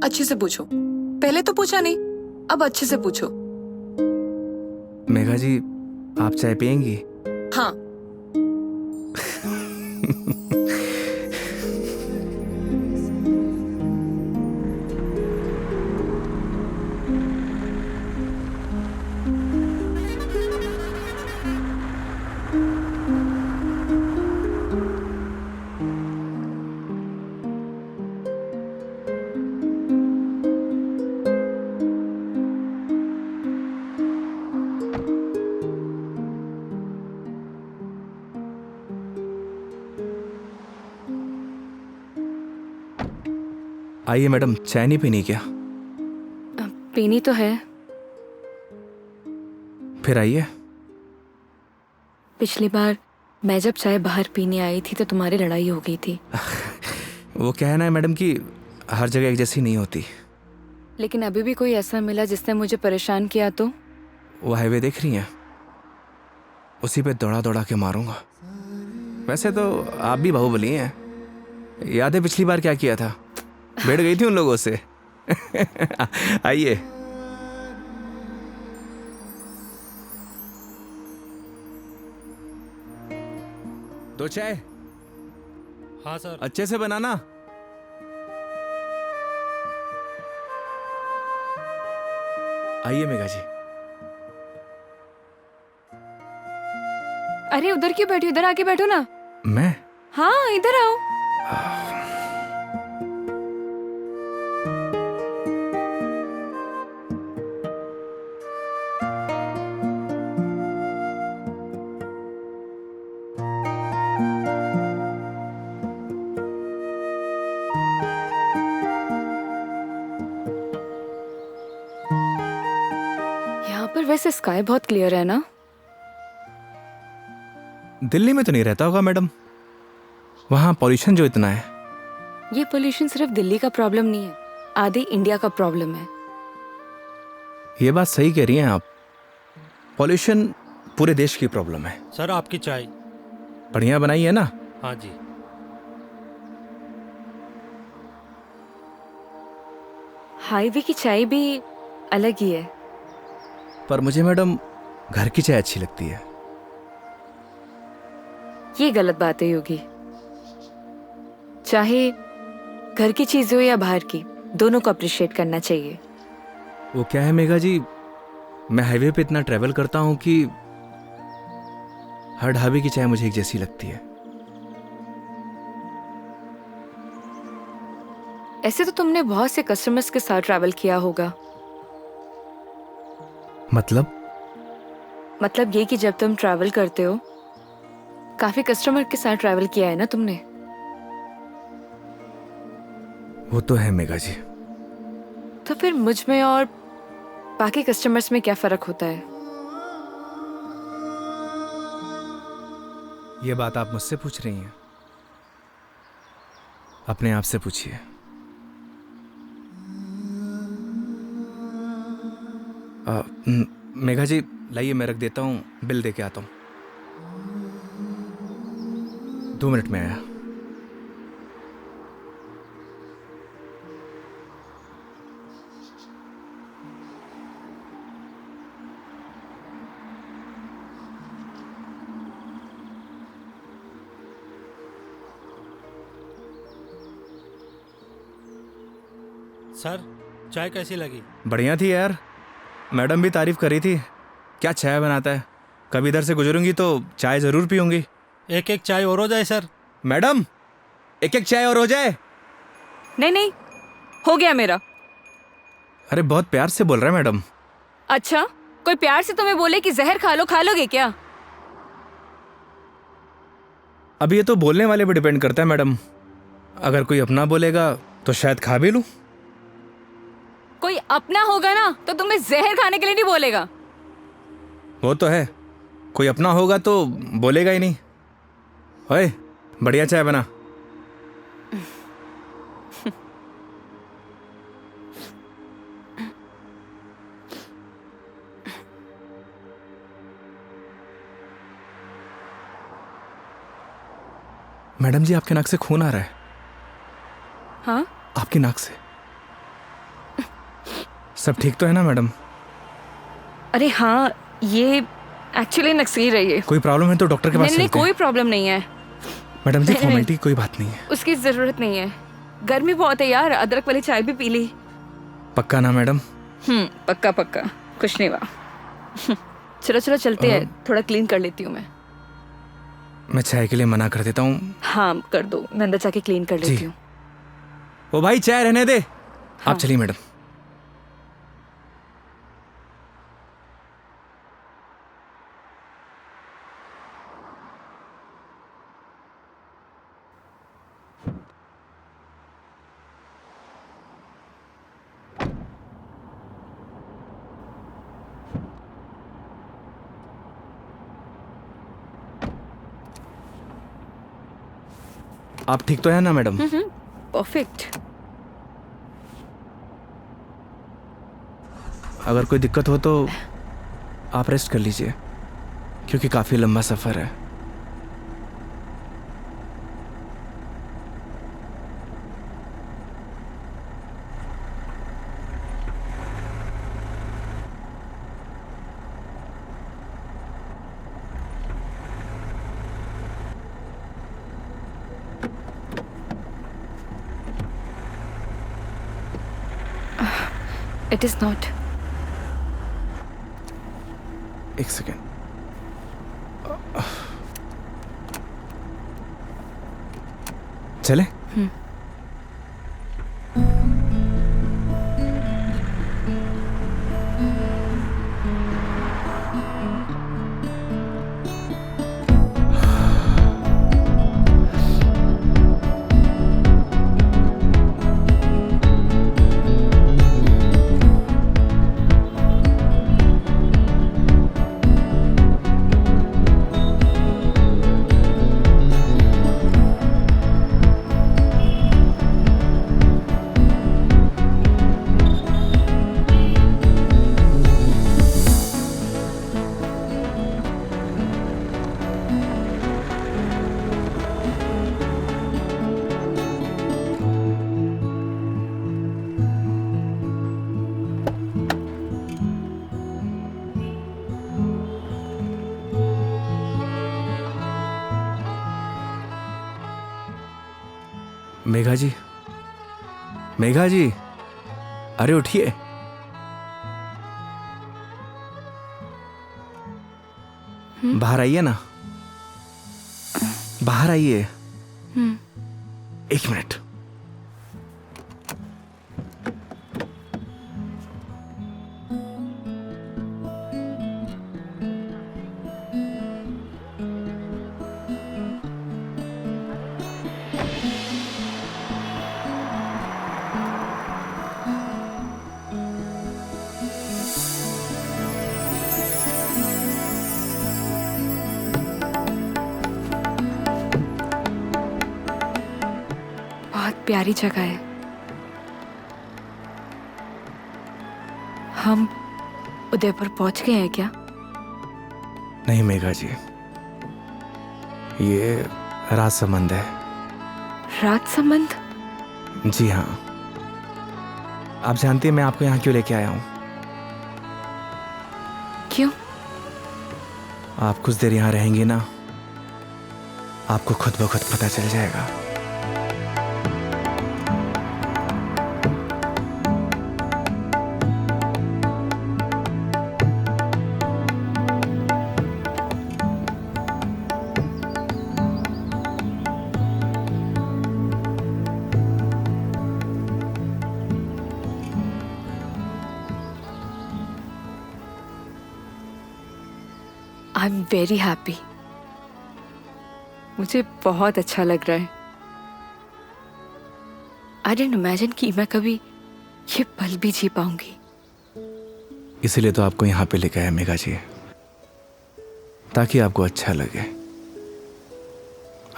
अच्छे से पूछो, पहले तो पूछा नहीं, अब अच्छे से पूछो। मेघा जी, आप चाय पियेंगी? हाँ। आइए मैडम, चाय नहीं पीनी क्या? पीनी तो है। फिर आइए। पिछली बार मैं जब चाय बाहर पीने आई थी तो तुम्हारी लड़ाई हो गई थी। वो कहना है मैडम कि हर जगह एक जैसी नहीं होती। लेकिन अभी भी कोई ऐसा मिला जिसने मुझे परेशान किया तो? वो हाईवे देख रही हैं, उसी पे दौड़ा दौड़ा के मारूंगा। वैसे तो आप भी बाहुबली हैं। याद है पिछली बार क्या किया था? बैठ गई थी उन लोगों से। आइए। दो चाय। हाँ सर। अच्छे से बनाना। आइए मेघा जी। अरे उधर क्यों बैठी, उधर आके बैठो ना। मैं? हाँ इधर आओ। यहाँ पर वैसे स्काई बहुत क्लियर है ना? दिल्ली में तो नहीं रहता होगा मैडम, वहां पॉल्यूशन जो इतना है। ये पोल्यूशन सिर्फ दिल्ली का प्रॉब्लम नहीं है, आधे इंडिया का प्रॉब्लम है। ये बात सही कह रही हैं आप, पॉल्यूशन पूरे देश की प्रॉब्लम है। सर आपकी चाय। बढ़िया बनाई है ना? हाँ जी। हाईवे की चाय भी अलग ही है। पर मुझे मैडम घर की चाय अच्छी लगती है। ये गलत बात है योगी। चाहे घर की चीज हो या बाहर की, दोनों को अप्रिशिएट करना चाहिए। वो क्या है मेघा जी, मैं हाईवे पे इतना ट्रैवल करता हूं कि हर ढाबे की चाय मुझे एक जैसी लगती है। ऐसे तो तुमने बहुत से कस्टमर्स के साथ ट्रैवल किया होगा। मतलब ये कि जब तुम ट्रैवल करते हो, काफी कस्टमर के साथ ट्रैवल किया है ना तुमने? वो तो है मेघा जी। तो फिर मुझ में और बाकी कस्टमर्स में क्या फर्क होता है? ये बात आप मुझसे पूछ रही हैं? अपने आप से पूछिए। मेघा जी लाइए, मैं रख देता हूँ, बिल दे के आता हूँ। 2 मिनट में आया। सर चाय कैसी लगी? बढ़िया थी यार, मैडम भी तारीफ कर रही थी। क्या चाय बनाता है, कभी इधर से गुजरूंगी तो चाय जरूर पीऊंगी। एक एक चाय और हो जाए सर। मैडम एक एक चाय और हो जाए। नहीं नहीं, हो गया मेरा। अरे बहुत प्यार से बोल रहा है मैडम। अच्छा, कोई प्यार से तुम्हें बोले कि जहर खा लो, खा लोगे क्या? अब ये तो बोलने वाले पे डिपेंड करता है मैडम। अगर कोई अपना बोलेगा तो शायद खा भी लूं। कोई अपना होगा ना तो तुम्हें जहर खाने के लिए नहीं बोलेगा। वो तो है, कोई अपना होगा तो बोलेगा ही नहीं। ओए बढ़िया चाय बना। मैडम जी आपके नाक से खून आ रहा है। हाँ? आपकी नाक से। सब ठीक तो है ना मैडम? अरे हाँ, ये एक्चुअली नक्सीर रही है। कोई प्रॉब्लम है तो डॉक्टर के पास नहीं नहीं, चलते हैं। कोई प्रॉब्लम नहीं है। मैडम जी नहीं, फॉर्मेलिटी की कोई बात नहीं है। उसकी जरूरत नहीं है। गर्मी बहुत है यार, अदरक वाली चाय भी पी ली। पक्का ना मैडम? पक्का पक्का, कुछ नहीं हुआ। चलो चलो चलते हैं, थोड़ा क्लीन कर लेती हूँ मैं। मैं चाय के लिए मना कर देता हूँ। हाँ कर दो, मैं अंदर जाके क्लीन कर लेती हूँ। ओ भाई चाय रहने दे। आप चलिए मैडम। आप ठीक तो है ना मैडम? परफेक्ट। अगर कोई दिक्कत हो तो आप रेस्ट कर लीजिए, क्योंकि काफ़ी लंबा सफ़र है। It is not. एक सेकेंड। चले? मेघा जी, मेघा जी, अरे उठिए। बाहर आइए ना, बाहर आइए। एक मिनट। प्यारी जगह है। हम उदयपुर पहुंच गए हैं क्या? नहीं मेघा जी, ये राज संबंध है। राज संबंध? जी हाँ। आप जानती हैं मैं आपको यहाँ क्यों लेके आया हूँ? क्यों? आप कुछ देर यहाँ रहेंगी ना, आपको खुद ब खुद पता चल जाएगा। I am very happy. मुझे बहुत अच्छा लग रहा है। आई डिडंट इमेजिन कि मैं कभी ये पल भी जी पाऊंगी। इसीलिए तो आपको यहाँ पे लेके आया मेघा जी, ताकि आपको अच्छा लगे,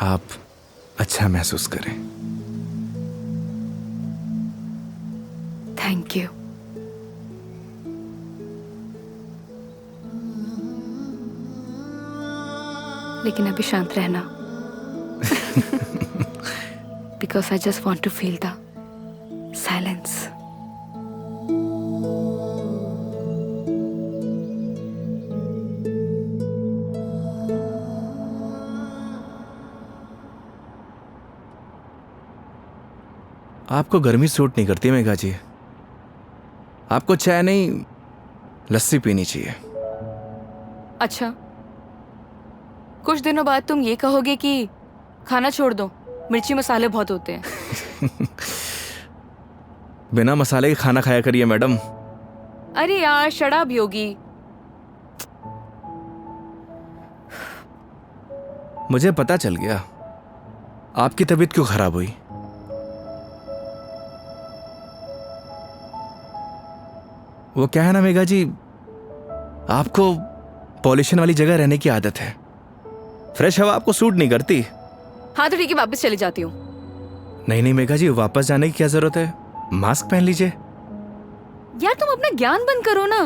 आप अच्छा महसूस करें। Thank you. लेकिन अभी शांत रहना, because I just want to feel the silence. आपको गर्मी सूट नहीं करती मेघा जी, आपको चाय नहीं लस्सी पीनी चाहिए। अच्छा, कुछ दिनों बाद तुम ये कहोगे कि खाना छोड़ दो, मिर्ची मसाले बहुत होते हैं। बिना मसाले के खाना खाया करिए मैडम। अरे यार शराब योगी। मुझे पता चल गया आपकी तबीयत क्यों खराब हुई। वो क्या है ना मेघा जी, आपको पॉल्यूशन वाली जगह रहने की आदत है, फ्रेश हवा आपको सूट नहीं करती, हाँ तो ठीक है, वापस चली जाती हूँ। नहीं नहीं मेघा जी, वापस जाने की क्या जरूरत है? मास्क पहन लीजिए। यार तुम अपना ज्ञान बंद करो ना,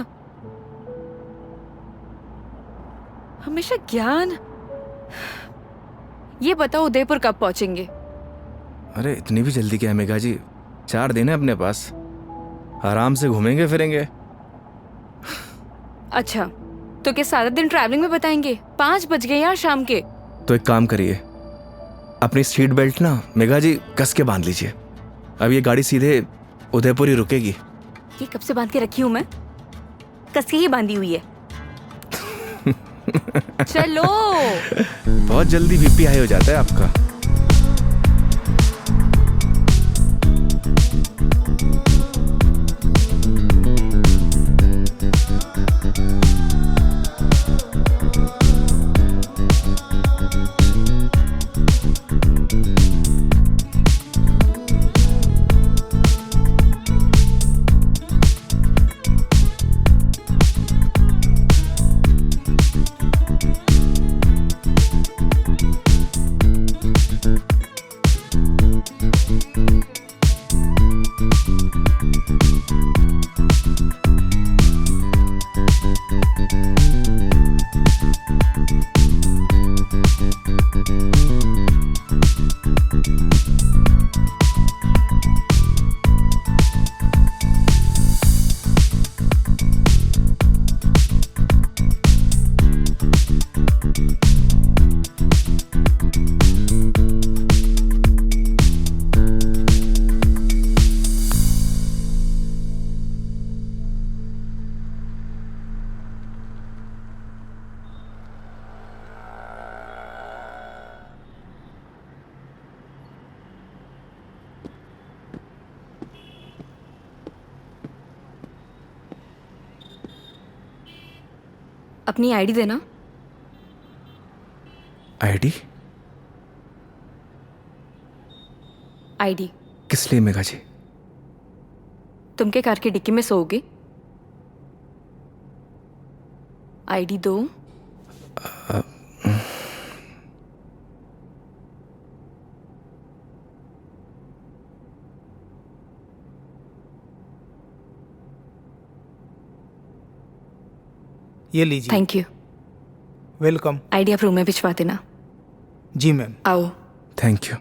हमेशा ज्ञान। ये बताओ उदयपुर कब पहुंचेंगे? अरे इतनी भी जल्दी क्या है मेघा जी, 4 दिन है अपने पास, आराम से घूमेंगे फिरेंगे। अच्छा तो क्या सारा दिन ट्रैवलिंग में बताएंगे? 5 बज गए यार शाम के। तो एक काम करिए, अपनी सीट बेल्ट ना मेघा जी कस के बांध लीजिए। अब ये गाड़ी सीधे उदयपुर ही रुकेगी। ये कब से बांध के रखी हूँ मैं? कस के ही बांधी हुई है। चलो। बहुत जल्दी बीपी हाई हो जाता है आपका। अपनी आईडी देना। आईडी? आईडी किस लिए मेघा जी? तुम के कार की डिक्की में सोओगे? आईडी दो। ये लीजिए। Thank you. वेलकम। आईडी आप रूम में भिजवा देना। जी मैम। आओ। Thank you.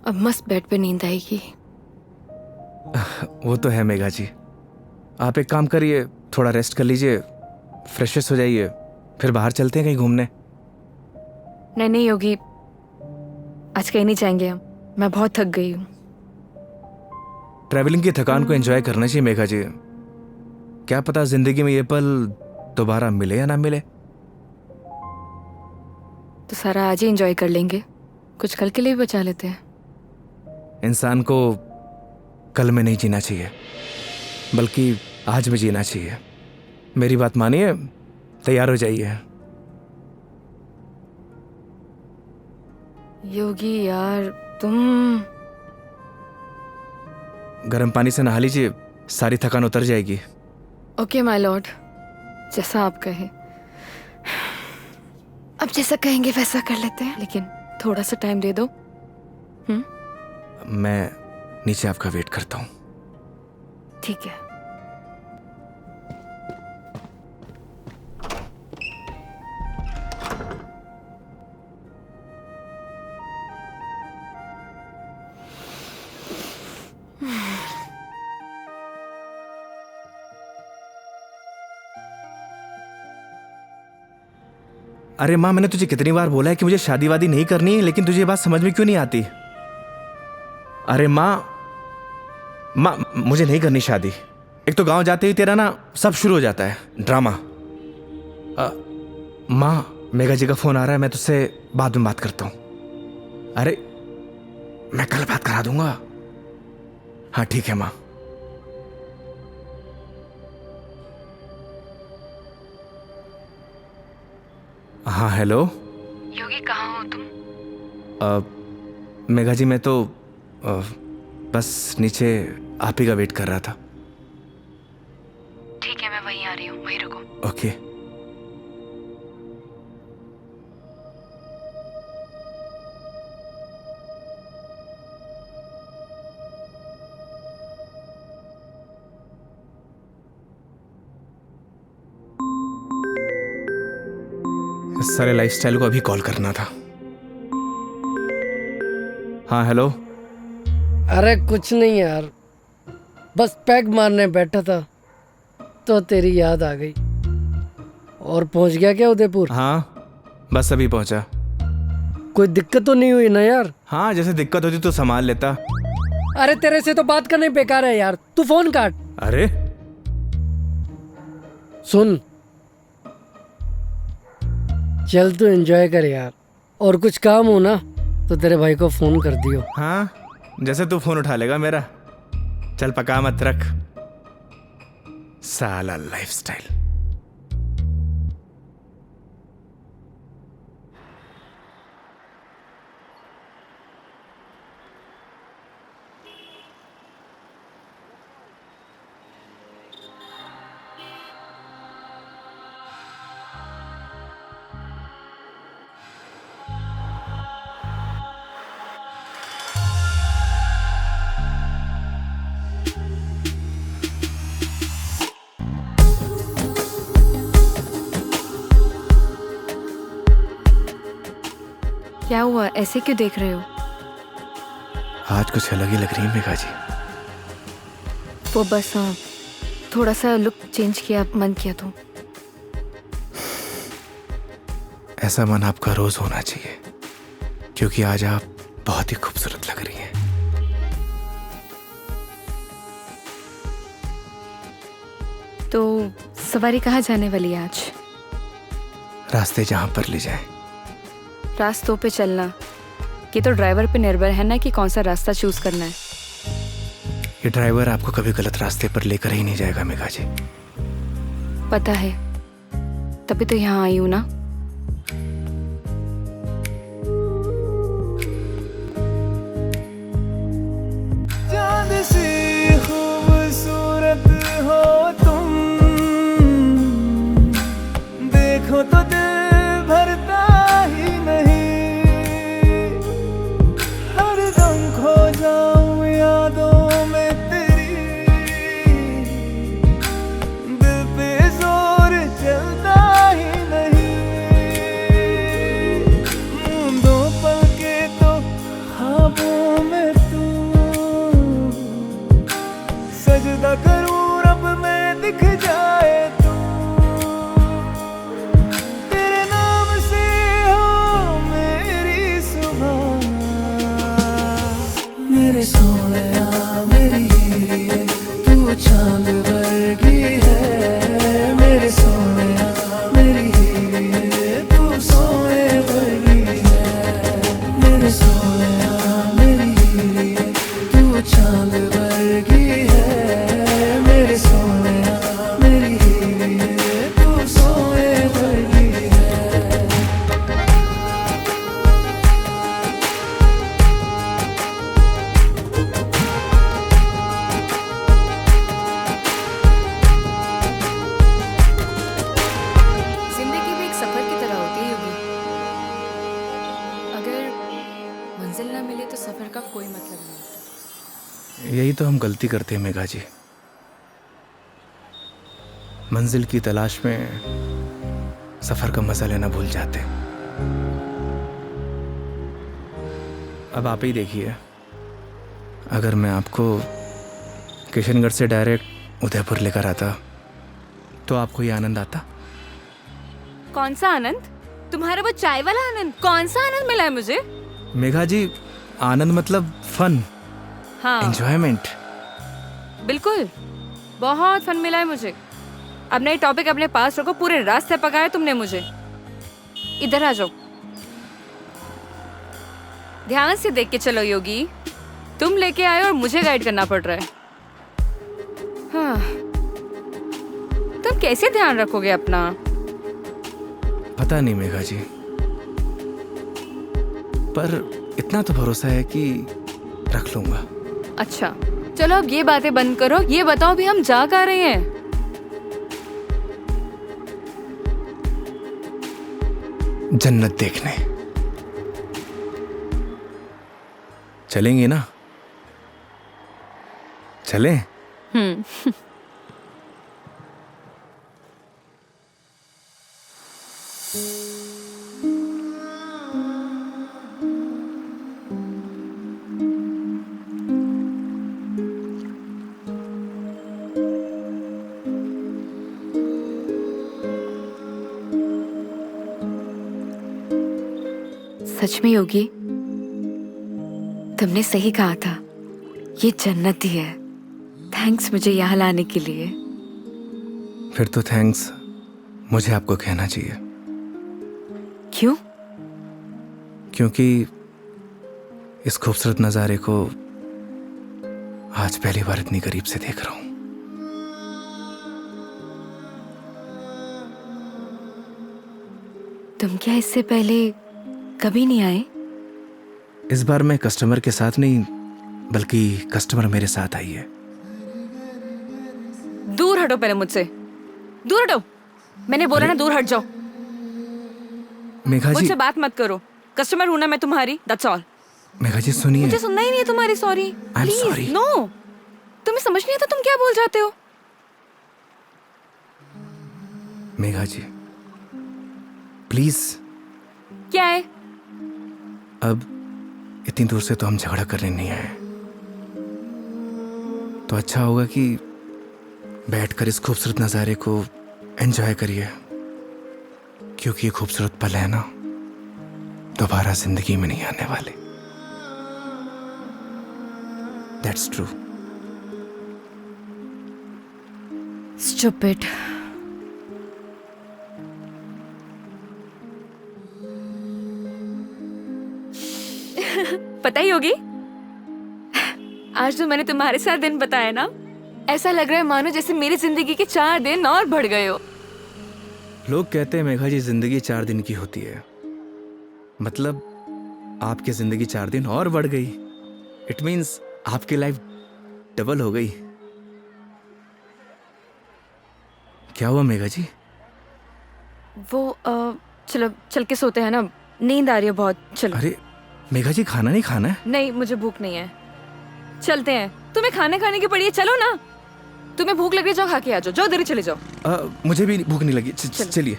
अब मस्त बेड पे नींद आएगी। वो तो है मेघा जी, आप एक काम करिए, थोड़ा रेस्ट कर लीजिए, फ्रेश हो जाइए, फिर बाहर चलते हैं कहीं घूमने। नहीं नहीं योगी, आज कहीं नहीं जाएंगे हम, मैं बहुत थक गई हूँ। ट्रैवलिंग की थकान को एंजॉय करना चाहिए मेघा जी। क्या पता जिंदगी में ये पल दोबारा मिले या ना मिले। तो सारा आज ही एंजॉय कर लेंगे, कुछ कल के लिए भी बचा लेते हैं। इंसान को कल में नहीं जीना चाहिए, बल्कि आज में जीना चाहिए। मेरी बात मानिए, तैयार हो जाइए। योगी यार तुम। गर्म पानी से नहा लीजिए, सारी थकान उतर जाएगी। ओके माय लॉर्ड, जैसा आप कहें। अब जैसा कहेंगे वैसा कर लेते हैं, लेकिन थोड़ा सा टाइम दे दो। मैं नीचे आपका वेट करता हूँ। ठीक है। अरे माँ, मैंने तुझे कितनी बार बोला है कि मुझे शादी वादी नहीं करनी है, लेकिन तुझे ये बात समझ में क्यों नहीं आती? अरे माँ, मुझे नहीं करनी शादी। एक तो गांव जाते ही तेरा ना सब शुरू हो जाता है ड्रामा। माँ, मेघा जी का फोन आ रहा है, मैं तुझसे बाद में बात करता हूँ। अरे मैं कल बात करा दूंगा। हाँ ठीक है माँ। हाँ हेलो। योगी कहाँ हो तुम? मेघा जी मैं तो बस नीचे आप ही का वेट कर रहा था। ठीक है, मैं वहीं आ रही हूँ, वहीं रुको। ओके। इस सारे लाइफस्टाइल को अभी कॉल करना था। हाँ हेलो। अरे कुछ नहीं यार, बस पैग मारने बैठा था तो तेरी याद आ गई। और पहुंच गया क्या उदयपुर? हाँ बस अभी पहुंचा। कोई दिक्कत तो नहीं हुई ना यार? हाँ जैसे दिक्कत होती तो संभाल लेता। अरे तेरे से तो बात करने बेकार है यार, तू फोन काट। अरे सुन, चल तू एंजॉय कर यार, और कुछ काम हो ना तो तेरे भाई को फोन कर दियो। हाँ जैसे तू फोन उठा लेगा मेरा। चल पका मत रख, साला लाइफस्टाइल। क्या हुआ, ऐसे क्यों देख रहे हो? आज कुछ अलग ही लग रही है मेघा जी। वो बस थोड़ा सा लुक चेंज किया, मन किया तो। ऐसा मन आपका रोज होना चाहिए, क्योंकि आज आप बहुत ही खूबसूरत लग रही हैं। तो सवारी कहाँ जाने वाली है आज? रास्ते जहां पर ले जाए। रास्तों पे चलना, ये तो ड्राइवर पे निर्भर है ना कि कौन सा रास्ता चूज करना है। ये ड्राइवर आपको कभी गलत रास्ते पर लेकर ही नहीं जाएगा मेघा जी। पता है, तभी तो यहाँ आई हूँ ना। चांद सी खूबसूरत हो तुम, देखो तो दिल भरता ही नहीं। हरदम खो जाऊं यादों में तेरी, दिल पे जोर चलता ही नहीं। दो पल के तो ख्वाबों में तू, सजदा करूं रब में दिख जाए तू। तेरे नाम से हो मेरी सुबह, मेरे सोनिया मेरी हीरे, तू चांद वर्गी है। मेरे सोनिया मेरी हीरे, तू सोने वर्गी है। मेरे सोनिया मेरी हीरे, तू चांद वर्गी है। मेरे सोनिया मेरी हीरे, तू सोने वर्गी है। जिंदगी भी एक सफर की तरह होती है योगी। अगर मंजिल ना मिले तो सफर का कोई मतलब नहीं। यही तो हम गलती करते हैं मेघा जी। मंजिल की तलाश में सफर का मजा लेना भूल जाते हैं। अब आप ही देखिए, अगर मैं आपको किशनगढ़ से डायरेक्ट उदयपुर लेकर आता तो आपको ये आनंद आता? कौन सा आनंद? तुम्हारा वो चाय वाला आनंद? कौन सा आनंद मिला है मुझे? मेघा जी, आनंद मतलब फन, हाँ एंजॉयमेंट। बिल्कुल, बहुत फन मिला है मुझे। अब नई टॉपिक अपने पास रखो, पूरे रास्ते पकाया तुमने मुझे। इधर आ जाओ, ध्यान से देख के चलो योगी। तुम लेके आए और मुझे गाइड करना पड़ रहा है। हाँ, तुम कैसे ध्यान रखोगे अपना? पता नहीं मेघा जी, पर इतना तो भरोसा है कि रख लूंगा। अच्छा चलो अब ये बातें बंद करो, ये बताओ भी हम जा कहाँ रहे हैं? जन्नत देखने चलेंगे ना? चलें? सच में योगी, तुमने सही कहा था, ये जन्नत ही है। थैंक्स मुझे यहाँ लाने के लिए। फिर तो थैंक्स मुझे आपको कहना चाहिए। क्यों? क्योंकि इस खूबसूरत नज़ारे को आज पहली बार इतनी करीब से देख रहा हूं। तुम क्या इससे पहले कभी नहीं आए? इस बार मैं कस्टमर के साथ नहीं, बल्कि कस्टमर मेरे साथ आई है। दूर हटो पहले मुझसे, दूर हटो। मैंने बोला ना दूर हट जाओ। मेघा जी, मुझसे बात मत करो। कस्टमर हूं ना मैं तुम्हारी, दैट्स ऑल। मेघा जी सुनिए। मुझे सुनना ही नहीं है तुम्हारी sorry. I'm sorry. Please no, तुम्हें समझ नहीं आता तुम क्या बोल जाते हो। मेघा जी प्लीज, क्या है? अब इतनी दूर से तो हम झगड़ा करने नहीं आए, तो अच्छा होगा कि बैठकर इस खूबसूरत नज़ारे को एंजॉय करिए, क्योंकि ये खूबसूरत पल है ना, दोबारा जिंदगी में नहीं आने वाले। That's true. स्टूपिड। पता ही होगी, आज जो मैंने तुम्हारे साथ दिन बताया ना, ऐसा लग रहा है मानो जैसे मेरी जिंदगी के 4 दिन और बढ़ गए हो। लोग कहते हैं मेघा जी जिंदगी 4 दिन की होती है, मतलब आपकी जिंदगी 4 दिन और बढ़ गई। इट मीन्स आपकी लाइफ डबल हो गई। क्या हुआ मेघा जी? वो चलो चल के सोते हैं ना, नींद आ रही है बहुत। चलो। अरे मेघा जी, खाना नहीं खाना है? नहीं, मुझे भूख नहीं है। चलते हैं। तुम्हें खाना खाने की पड़ी है, चलो ना। तुम्हें भूख लग रही, जाओ खा के आ जाओ। जाओ देरी चले जाओ। मुझे भी भूख नहीं लगी। चलिए।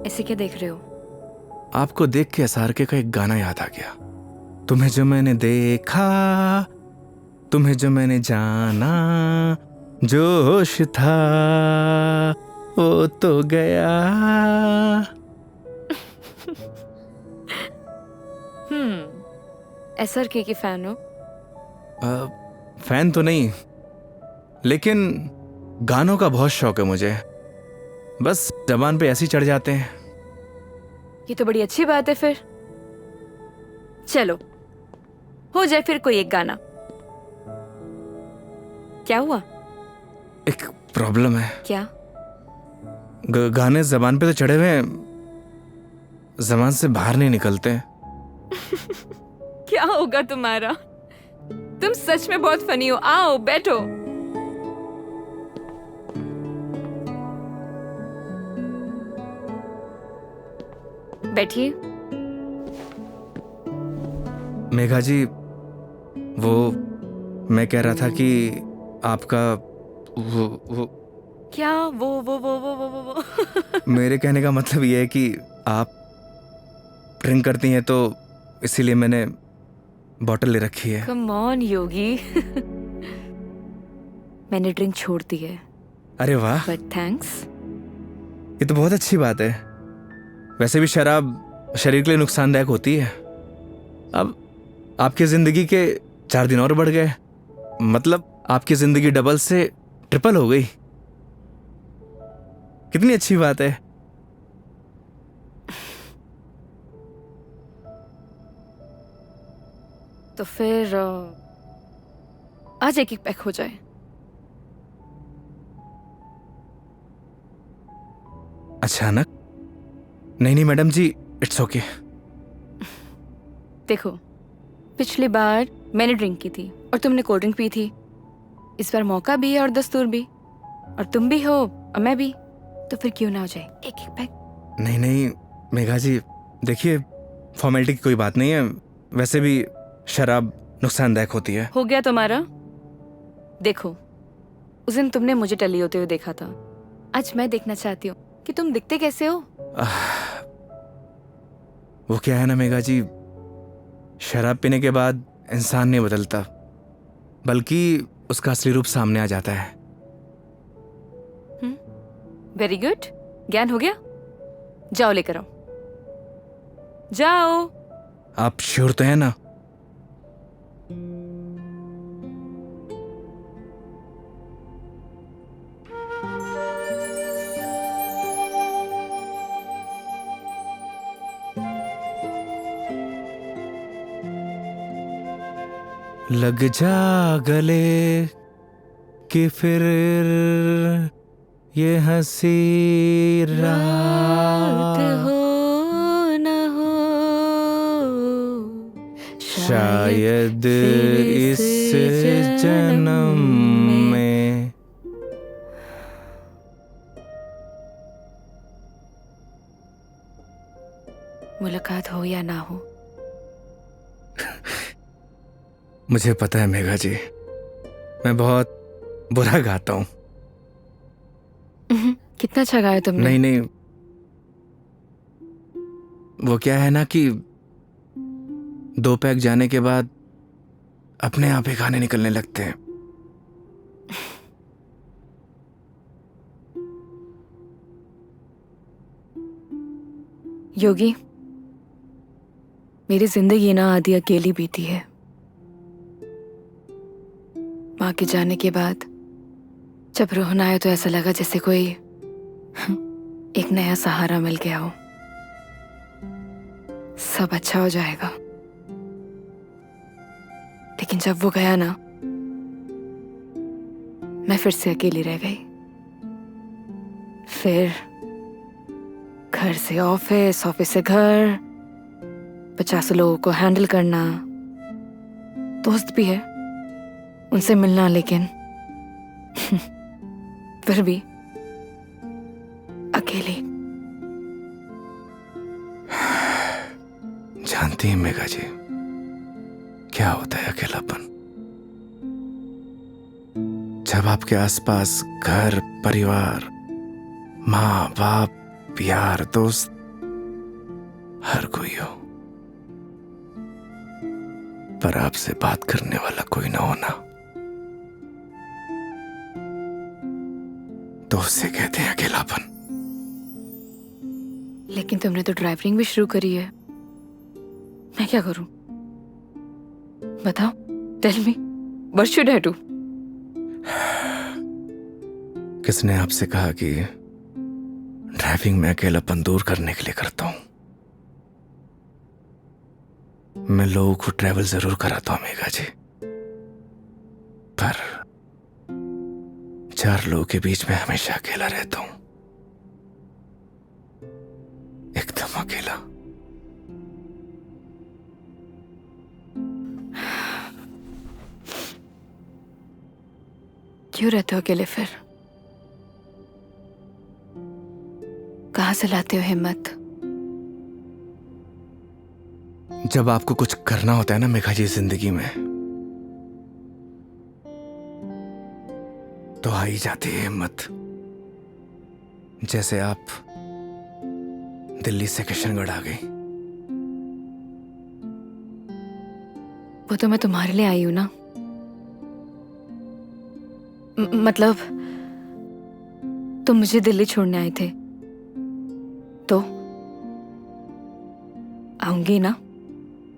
ऐसे क्या देख रहे हो? आपको देख के SRK का एक गाना याद आ गया। तुम्हें जो मैंने देखा, तुम्हें जो मैंने जाना, जोश था वो तो गया। SRK की फैन हो? फैन तो नहीं, लेकिन गानों का बहुत शौक है मुझे। बस जबान पे ऐसे ही चढ़ जाते हैं। ये तो बड़ी अच्छी बात है फिर। चलो हो जाए फिर कोई एक गाना। क्या हुआ? एक प्रॉब्लम है। क्या? गाने जबान पे तो चढ़े हुए हैं, जबान से बाहर नहीं निकलते। क्या होगा तुम्हारा? तुम सच में बहुत फनी हो। आओ बैठो। बैठिए। मेघा जी, वो मैं कह रहा था कि आपका वो क्या वो मेरे कहने का मतलब ये है कि आप ड्रिंक करती हैं, तो इसीलिए मैंने बॉटल ले रखी है। कम ऑन योगी। मैंने ड्रिंक छोड़ दी है। अरे वाह, बट थैंक्स। ये तो बहुत अच्छी बात है। वैसे भी शराब शरीर के लिए नुकसानदायक होती है। अब आपकी जिंदगी के 4 दिन और बढ़ गए, मतलब आपकी जिंदगी डबल से ट्रिपल हो गई। कितनी अच्छी बात है। तो फिर आज एक एक पैक हो जाए। अचानक? नहीं मैडम जी, इट्स ओके। देखो, पिछली बार मैंने ड्रिंक की थी और तुमने कोल्ड ड्रिंक पी थी। इस बार मौका भी है और दस्तूर भी, और तुम भी हो और मैं भी, तो फिर क्यों ना हो जाए एक एक पैक। नहीं मेघा जी, देखिए फॉर्मेलिटी की कोई बात नहीं है। वैसे भी शराब नुकसानदायक होती है। हो गया तुम्हारा। देखो, उस दिन तुमने मुझे टली होते हुए देखा था, आज मैं देखना चाहती हूँ कि तुम दिखते कैसे हो। वो क्या है ना मेघा जी, शराब पीने के बाद इंसान नहीं बदलता, बल्कि उसका असली रूप सामने आ जाता है। वेरी गुड, ज्ञान हो गया। जाओ लेकर आओ, जाओ। आप श्योर तो है ना? लग जा गले कि फिर ये हंसी रात हो न हो, शायद इस जन्म में। मुलाकात हो या ना हो। मुझे पता है मेघा जी, मैं बहुत बुरा गाता हूँ। कितना अच्छा गाया तुमने। नहीं, वो क्या है ना कि 2 पैक जाने के बाद अपने आप ही गाने निकलने लगते हैं। योगी, मेरी जिंदगी ना आधी अकेली बीती है। माँ के जाने के बाद जब रोहन आया तो ऐसा लगा जैसे कोई एक नया सहारा मिल गया हो। सब अच्छा हो जाएगा। लेकिन जब वो गया ना, मैं फिर से अकेली रह गई। फिर घर से ऑफिस, ऑफिस से घर, 50 लोगों को हैंडल करना, दोस्त भी है, उनसे मिलना, लेकिन फिर भी अकेली। जानती हैं मेघा जी, क्या होता है अकेलापन? जब आपके आसपास घर, परिवार, माँ बाप, यार, दोस्त, हर कोई हो, पर आपसे बात करने वाला कोई ना होना, तो उसे कहते हैं अकेलापन। लेकिन तुमने तो ड्राइविंग भी शुरू करी है। मैं क्या करूं? बताओ, tell me, what should I do? किसने आपसे कहा कि ड्राइविंग में अकेलापन दूर करने के लिए करता हूं? मैं लोगों को ट्रैवल जरूर कराता हूं मेघा जी, पर 4 लोगों के बीच में हमेशा अकेला रहता हूं, एकदम अकेला। क्यों रहते हो अकेले फिर? कहां से लाते हो हिम्मत? जब आपको कुछ करना होता है ना मेघा जी जिंदगी में, तो आ ही जाती है हिम्मत। जैसे आप दिल्ली से किशनगढ़ आ गई। वो तो मैं तुम्हारे लिए आई हूं ना। मतलब तुम मुझे दिल्ली छोड़ने आए थे तो आऊंगी ना।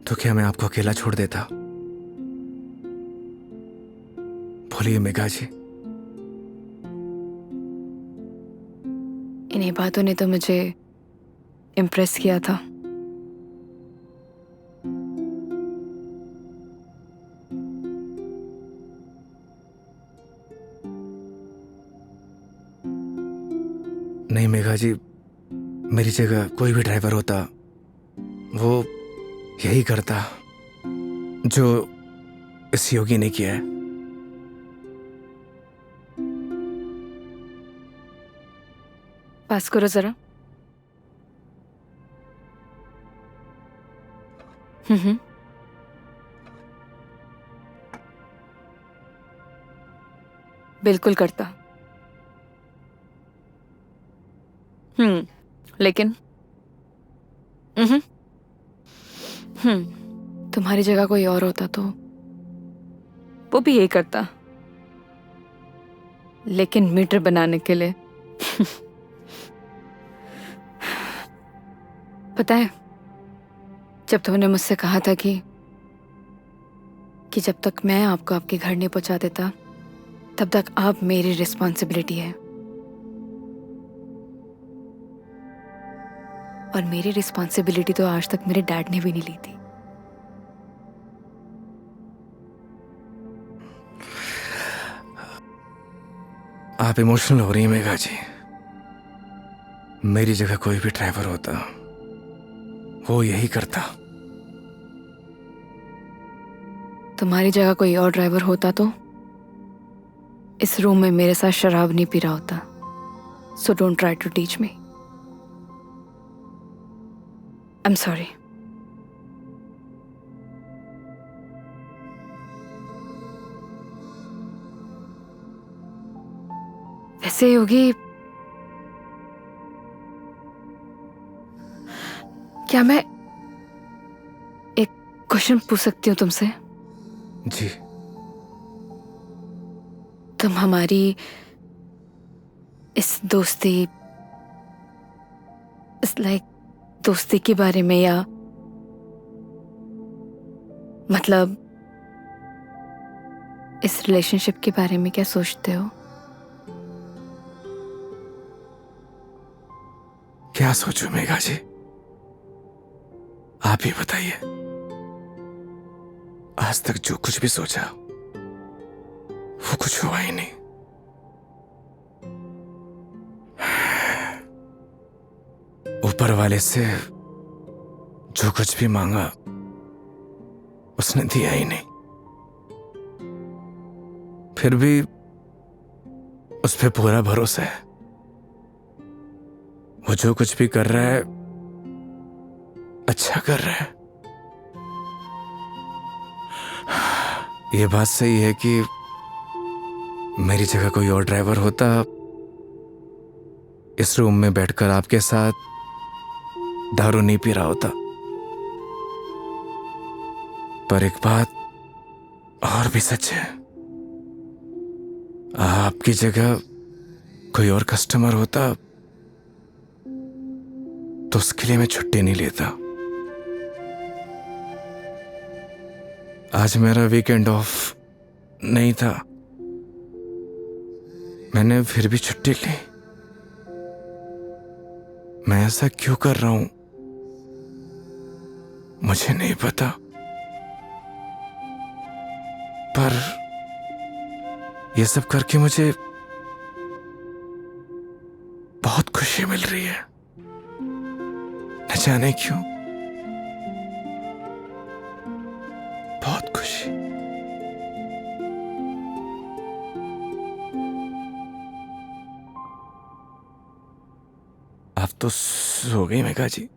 तो क्या मैं आपको अकेला छोड़ देता? बोलिए मेघा जी। इन्हीं बातों ने तो मुझे इम्प्रेस किया था। नहीं मेघा जी, मेरी जगह कोई भी ड्राइवर होता वो यही करता जो इस योगी ने किया है। पास करो जरा। हम्म। बिल्कुल करता। लेकिन तुम्हारी जगह कोई और होता तो वो भी यही करता, लेकिन मीटर बनाने के लिए। पता है, जब तुमने मुझसे कहा था कि जब तक मैं आपको आपके घर नहीं पहुंचा देता तब तक आप मेरी रिस्पॉन्सिबिलिटी है, और मेरी रिस्पॉन्सिबिलिटी तो आज तक मेरे डैड ने भी नहीं ली थी। आप इमोशनल हो रही हैं मेघा जी। मेरी जगह कोई भी ड्राइवर होता वो यही करता। तुम्हारी जगह कोई और ड्राइवर होता तो इस रूम में मेरे साथ शराब नहीं पी रहा होता। So don't try to teach me. I am sorry. वैसे योगी, क्या मैं एक क्वेश्चन पूछ सकती हूँ तुमसे? जी। तुम हमारी इस दोस्ती, इस दोस्ती के बारे में, या मतलब इस रिलेशनशिप के बारे में क्या सोचते हो? क्या सोचूं मेघा जी, आप ही बताइए। आज तक जो कुछ भी सोचा वो कुछ हुआ ही नहीं। ऊपर वाले से जो कुछ भी मांगा उसने दिया ही नहीं, फिर भी उस पे पूरा भरोसा है। वो जो कुछ भी कर रहा है अच्छा कर रहा है। ये बात सही है कि मेरी जगह कोई और ड्राइवर होता इस रूम में बैठकर आपके साथ दारू नहीं पी रहा होता। पर एक बात और भी सच है, आपकी जगह कोई और कस्टमर होता तो उसके लिए मैं छुट्टी नहीं लेता। आज मेरा वीकेंड ऑफ नहीं था, मैंने फिर भी छुट्टी ली। मैं ऐसा क्यों कर रहा हूं मुझे नहीं पता, पर यह सब करके मुझे बहुत खुशी मिल रही है, न जाने क्यों, बहुत खुशी। आप तो सो गई Megha ji.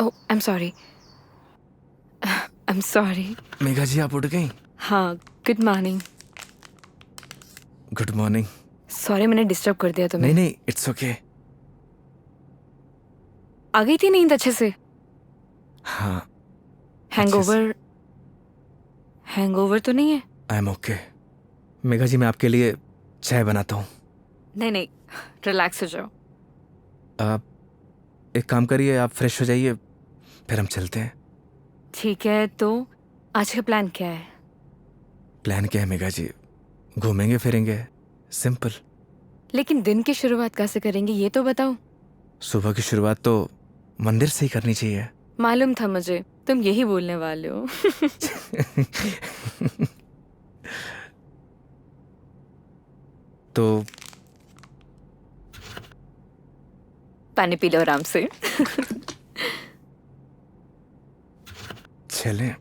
Oh I am sorry, I am sorry. Megha ji आप उठ गई? हाँ, good morning. Good morning. Sorry मैंने डिस्टर्ब कर दिया तुम्हें। नहीं नहीं, इट्स ओके। आ गई थी नींद अच्छे से? हाँ। हैंगओवर, हैंगओवर तो नहीं है? I am okay. Megha ji मैं आपके लिए चाय बनाता हूँ। नहीं नहीं, रिलैक्स हो जाओ। आप एक काम करिए, आप फ्रेश हो जाइए, फिर हम चलते हैं। ठीक है, तो आज का प्लान क्या है? प्लान क्या है मेघा जी? घूमेंगे फिरेंगे, सिंपल। लेकिन दिन की शुरुआत कैसे करेंगे ये तो बताओ। सुबह की शुरुआत तो मंदिर से ही करनी चाहिए। मालूम था मुझे तुम यही बोलने वाले हो। तो पानी पी लो आराम से। चलें।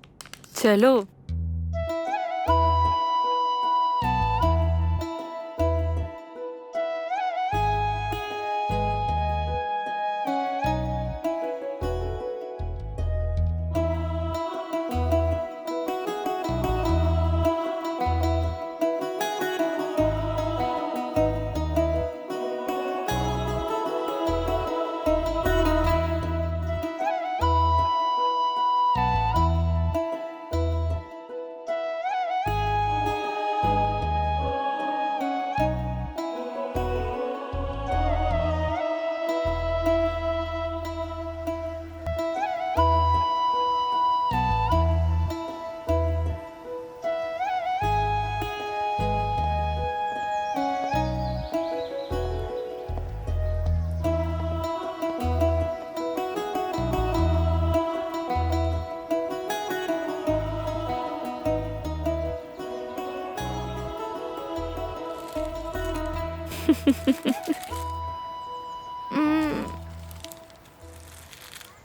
चलो।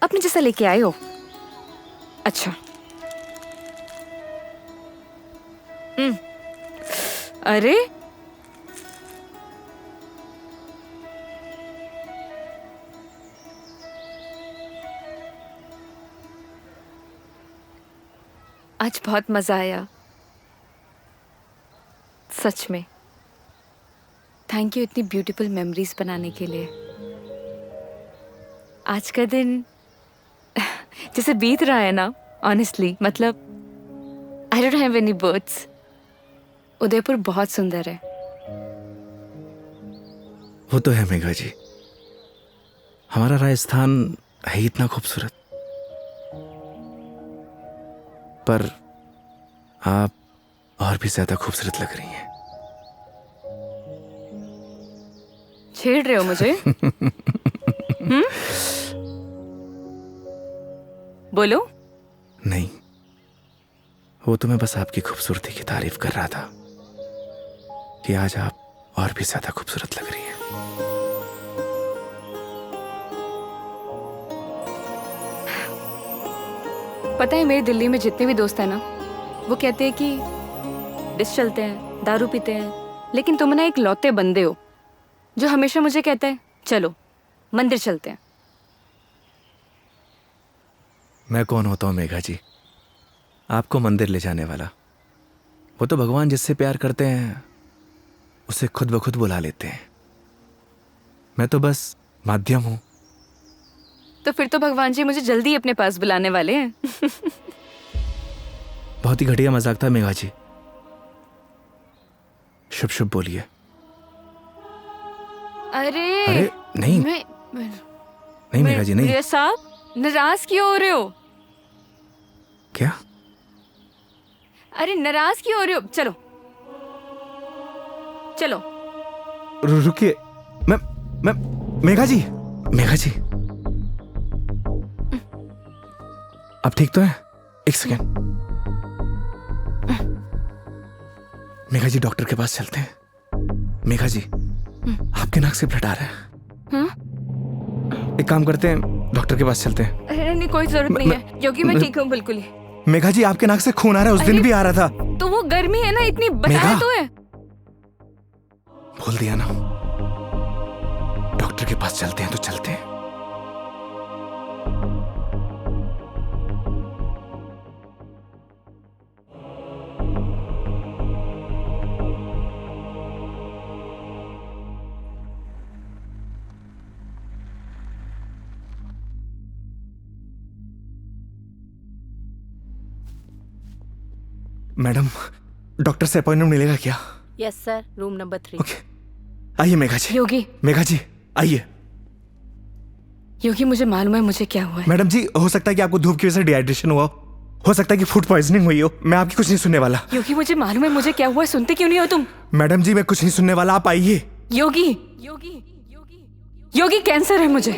अपने जैसा लेके आए हो? अच्छा। अरे आज बहुत मजा आया सच में। थैंक यू इतनी ब्यूटीफुल मेमोरीज बनाने के लिए। आज का दिन जैसे बीत रहा है ना, ऑनेस्टली मतलब I don't have any words. Udaipur बहुत सुंदर है। वो तो है मेघा जी, हमारा राजस्थान है ही इतना खूबसूरत। पर आप और भी ज्यादा खूबसूरत लग रही हैं। छेड़ रहे हो मुझे? बोलो। नहीं, वो तो मैं बस आपकी खूबसूरती की तारीफ कर रहा था कि आज आप और भी ज्यादा खूबसूरत लग रही हैं। पता है मेरे दिल्ली में जितने भी दोस्त हैं ना, वो कहते हैं कि डिस चलते हैं, दारू पीते हैं, लेकिन तुम ना एक लौते बंदे हो जो हमेशा मुझे कहता है चलो मंदिर चलते हैं। मैं कौन होता हूँ मेघा जी आपको मंदिर ले जाने वाला? वो तो भगवान जिससे प्यार करते हैं उसे खुद ब खुद बुला लेते हैं। मैं तो बस माध्यम हूं। तो फिर तो भगवान जी मुझे जल्दी अपने पास बुलाने वाले हैं। बहुत ही घटिया मजाक था मेघा जी। शुभ शुभ बोलिए। अरे नहीं नहीं मेघा जी नहीं। साहब नाराज क्यों हो रहे हो? क्या? अरे नाराज क्यों हो रहे हो? चलो चलो। रुकिए। मैं मेघा जी अब ठीक तो है? एक सेकेंड। मेघा जी डॉक्टर के पास चलते हैं। मेघा जी आपके नाक से ब्लड आ रहा है। हाँ? एक काम करते हैं, डॉक्टर के पास चलते हैं। अरे नहीं कोई जरूरत नहीं है क्योंकि मैं ठीक हूँ बिल्कुल ही। मेघा जी आपके नाक से खून आ रहा है, उस दिन भी आ रहा था। तो वो गर्मी है ना, इतनी बताया तो है। भूल दिया ना। डॉक्टर के पास चलते हैं तो चलते हैं। मैडम, डॉक्टर से अपॉइंटमेंट मिलेगा क्या? Yes sir, room number 3। Okay, आइए मेघा जी। योगी, मेघा जी आइए। योगी मुझे मालूम है मुझे क्या हुआ है। मैडम जी, हो सकता है कि आपको धूप की वजह से डिहाइड्रेशन हुआ हो सकता है कि फूड पॉइजनिंग हुई हो। मैं आपकी कुछ नहीं सुनने वाला। योगी मुझे मालूम है मुझे क्या हुआ है, सुनते क्यों नहीं हो तुम? मैडम जी, मैं कुछ नहीं सुनने वाला, आप आइए। योगी, योगी, योगी कैंसर है मुझे।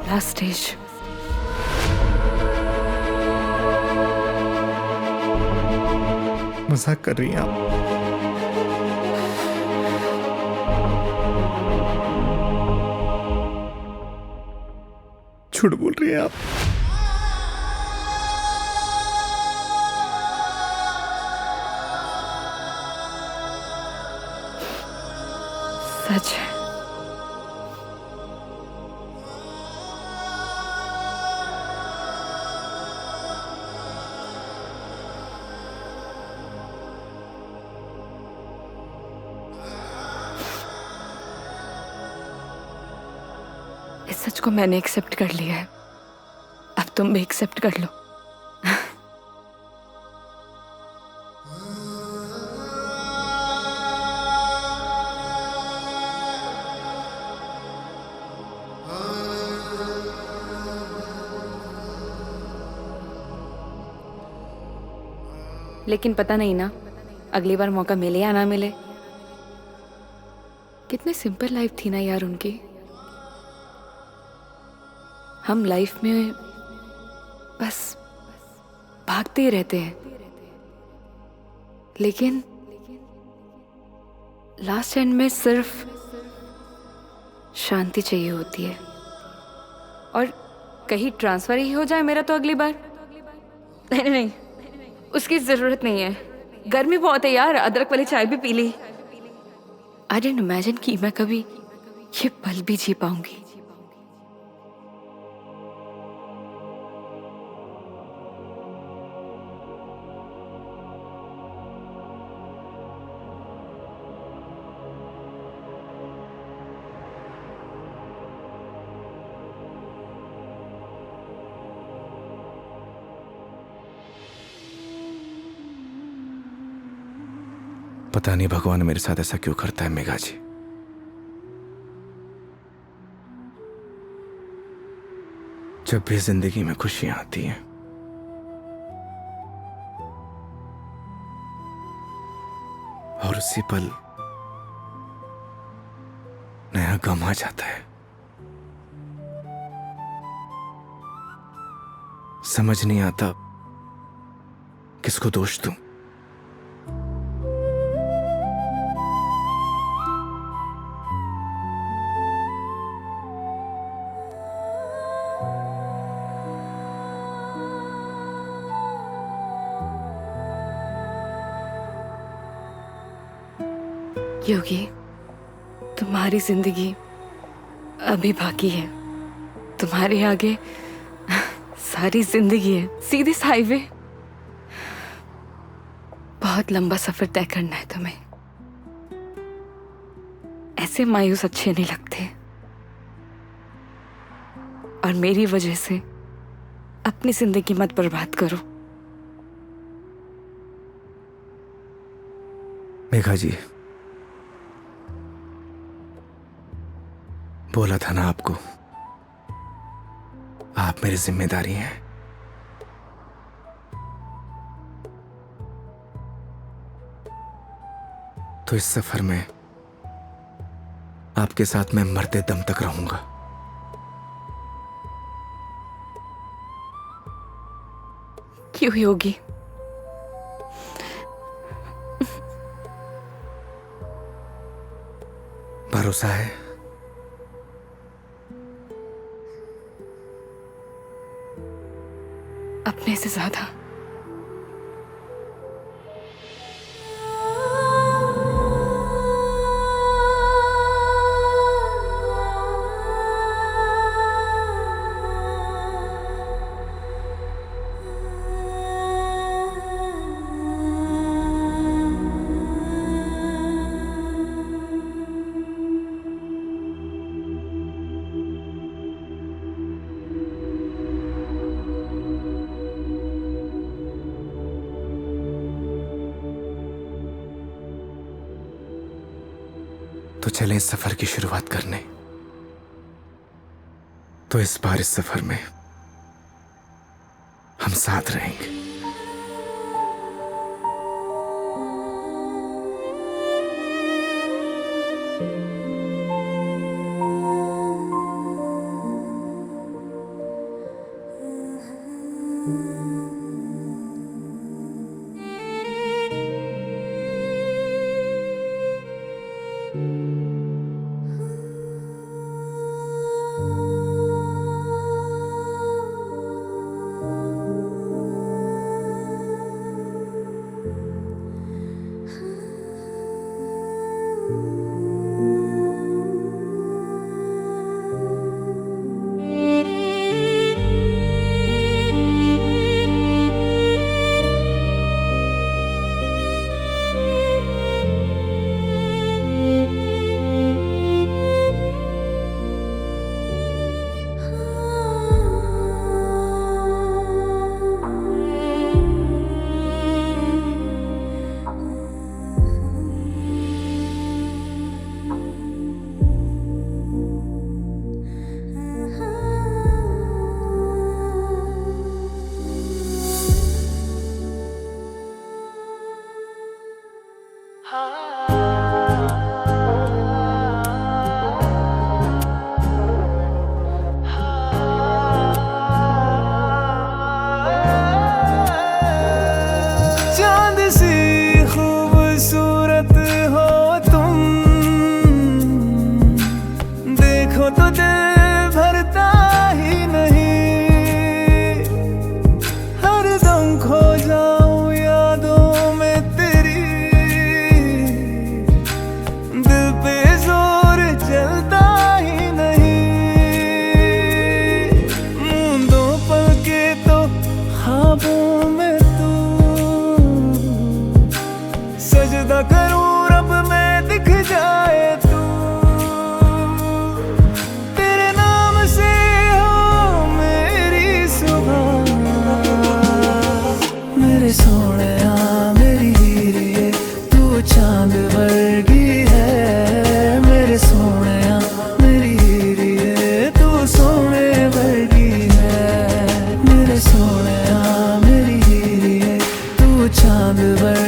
Last stage. मजाक कर रही हैं आप? झूठ बोल रही हैं आप? सच है। इस सच को मैंने एक्सेप्ट कर लिया है, अब तुम भी एक्सेप्ट कर लो। लेकिन पता नहीं ना अगली बार मौका मिले या ना मिले। कितनी सिंपल लाइफ थी ना यार उनकी। हम लाइफ में बस भागते ही रहते हैं, लेकिन लास्ट एंड में सिर्फ शांति चाहिए होती है। और कहीं ट्रांसफर ही हो जाए मेरा तो अगली बार। नहीं नहीं, उसकी जरूरत नहीं है। गर्मी बहुत है यार, अदरक वाली चाय भी पी ली। आई डिडंट इमेजिन कि मैं कभी ये पल भी जी पाऊंगी। पता नहीं भगवान मेरे साथ ऐसा क्यों करता है मेघा जी। जब भी जिंदगी में खुशियां आती हैं, और उसी पल नया गम आ जाता है। समझ नहीं आता किसको दोष दूं। योगी, तुम्हारी जिंदगी अभी बाकी है। तुम्हारे आगे सारी जिंदगी है, सीधी हाईवे। बहुत लंबा सफर तय करना है तुम्हें। ऐसे मायूस अच्छे नहीं लगते। और मेरी वजह से अपनी जिंदगी मत बर्बाद करो। मेघा जी, बोला था ना आपको, आप मेरी जिम्मेदारी हैं। तो इस सफर में आपके साथ मैं मरते दम तक रहूंगा। क्यों योगी? भरोसा है? अपने से ज्यादा। चले इस सफर की शुरुआत करने, तो इस बार इस सफर में हम साथ रहेंगे। चांद सी खूबसूरत हो तुम, देखो तो दिल भरता ही नहीं। हर दम खो जाऊं यादों में तेरी, दिल पे जोर चलता ही नहीं। मूंदों पल के तो ख्वाबों में तू, सजदा करूं रब मैं दिख जाए तू। तेरे नाम से हो मेरी सुबह, मेरे सोहणिया मेरी हीरिए तू चांद वर्गी है। मेरे सोहणिया मेरी हीरिए तू सोने वर्गी है। मेरे सोहणिया मेरी हीरिए तू चांद वर्गी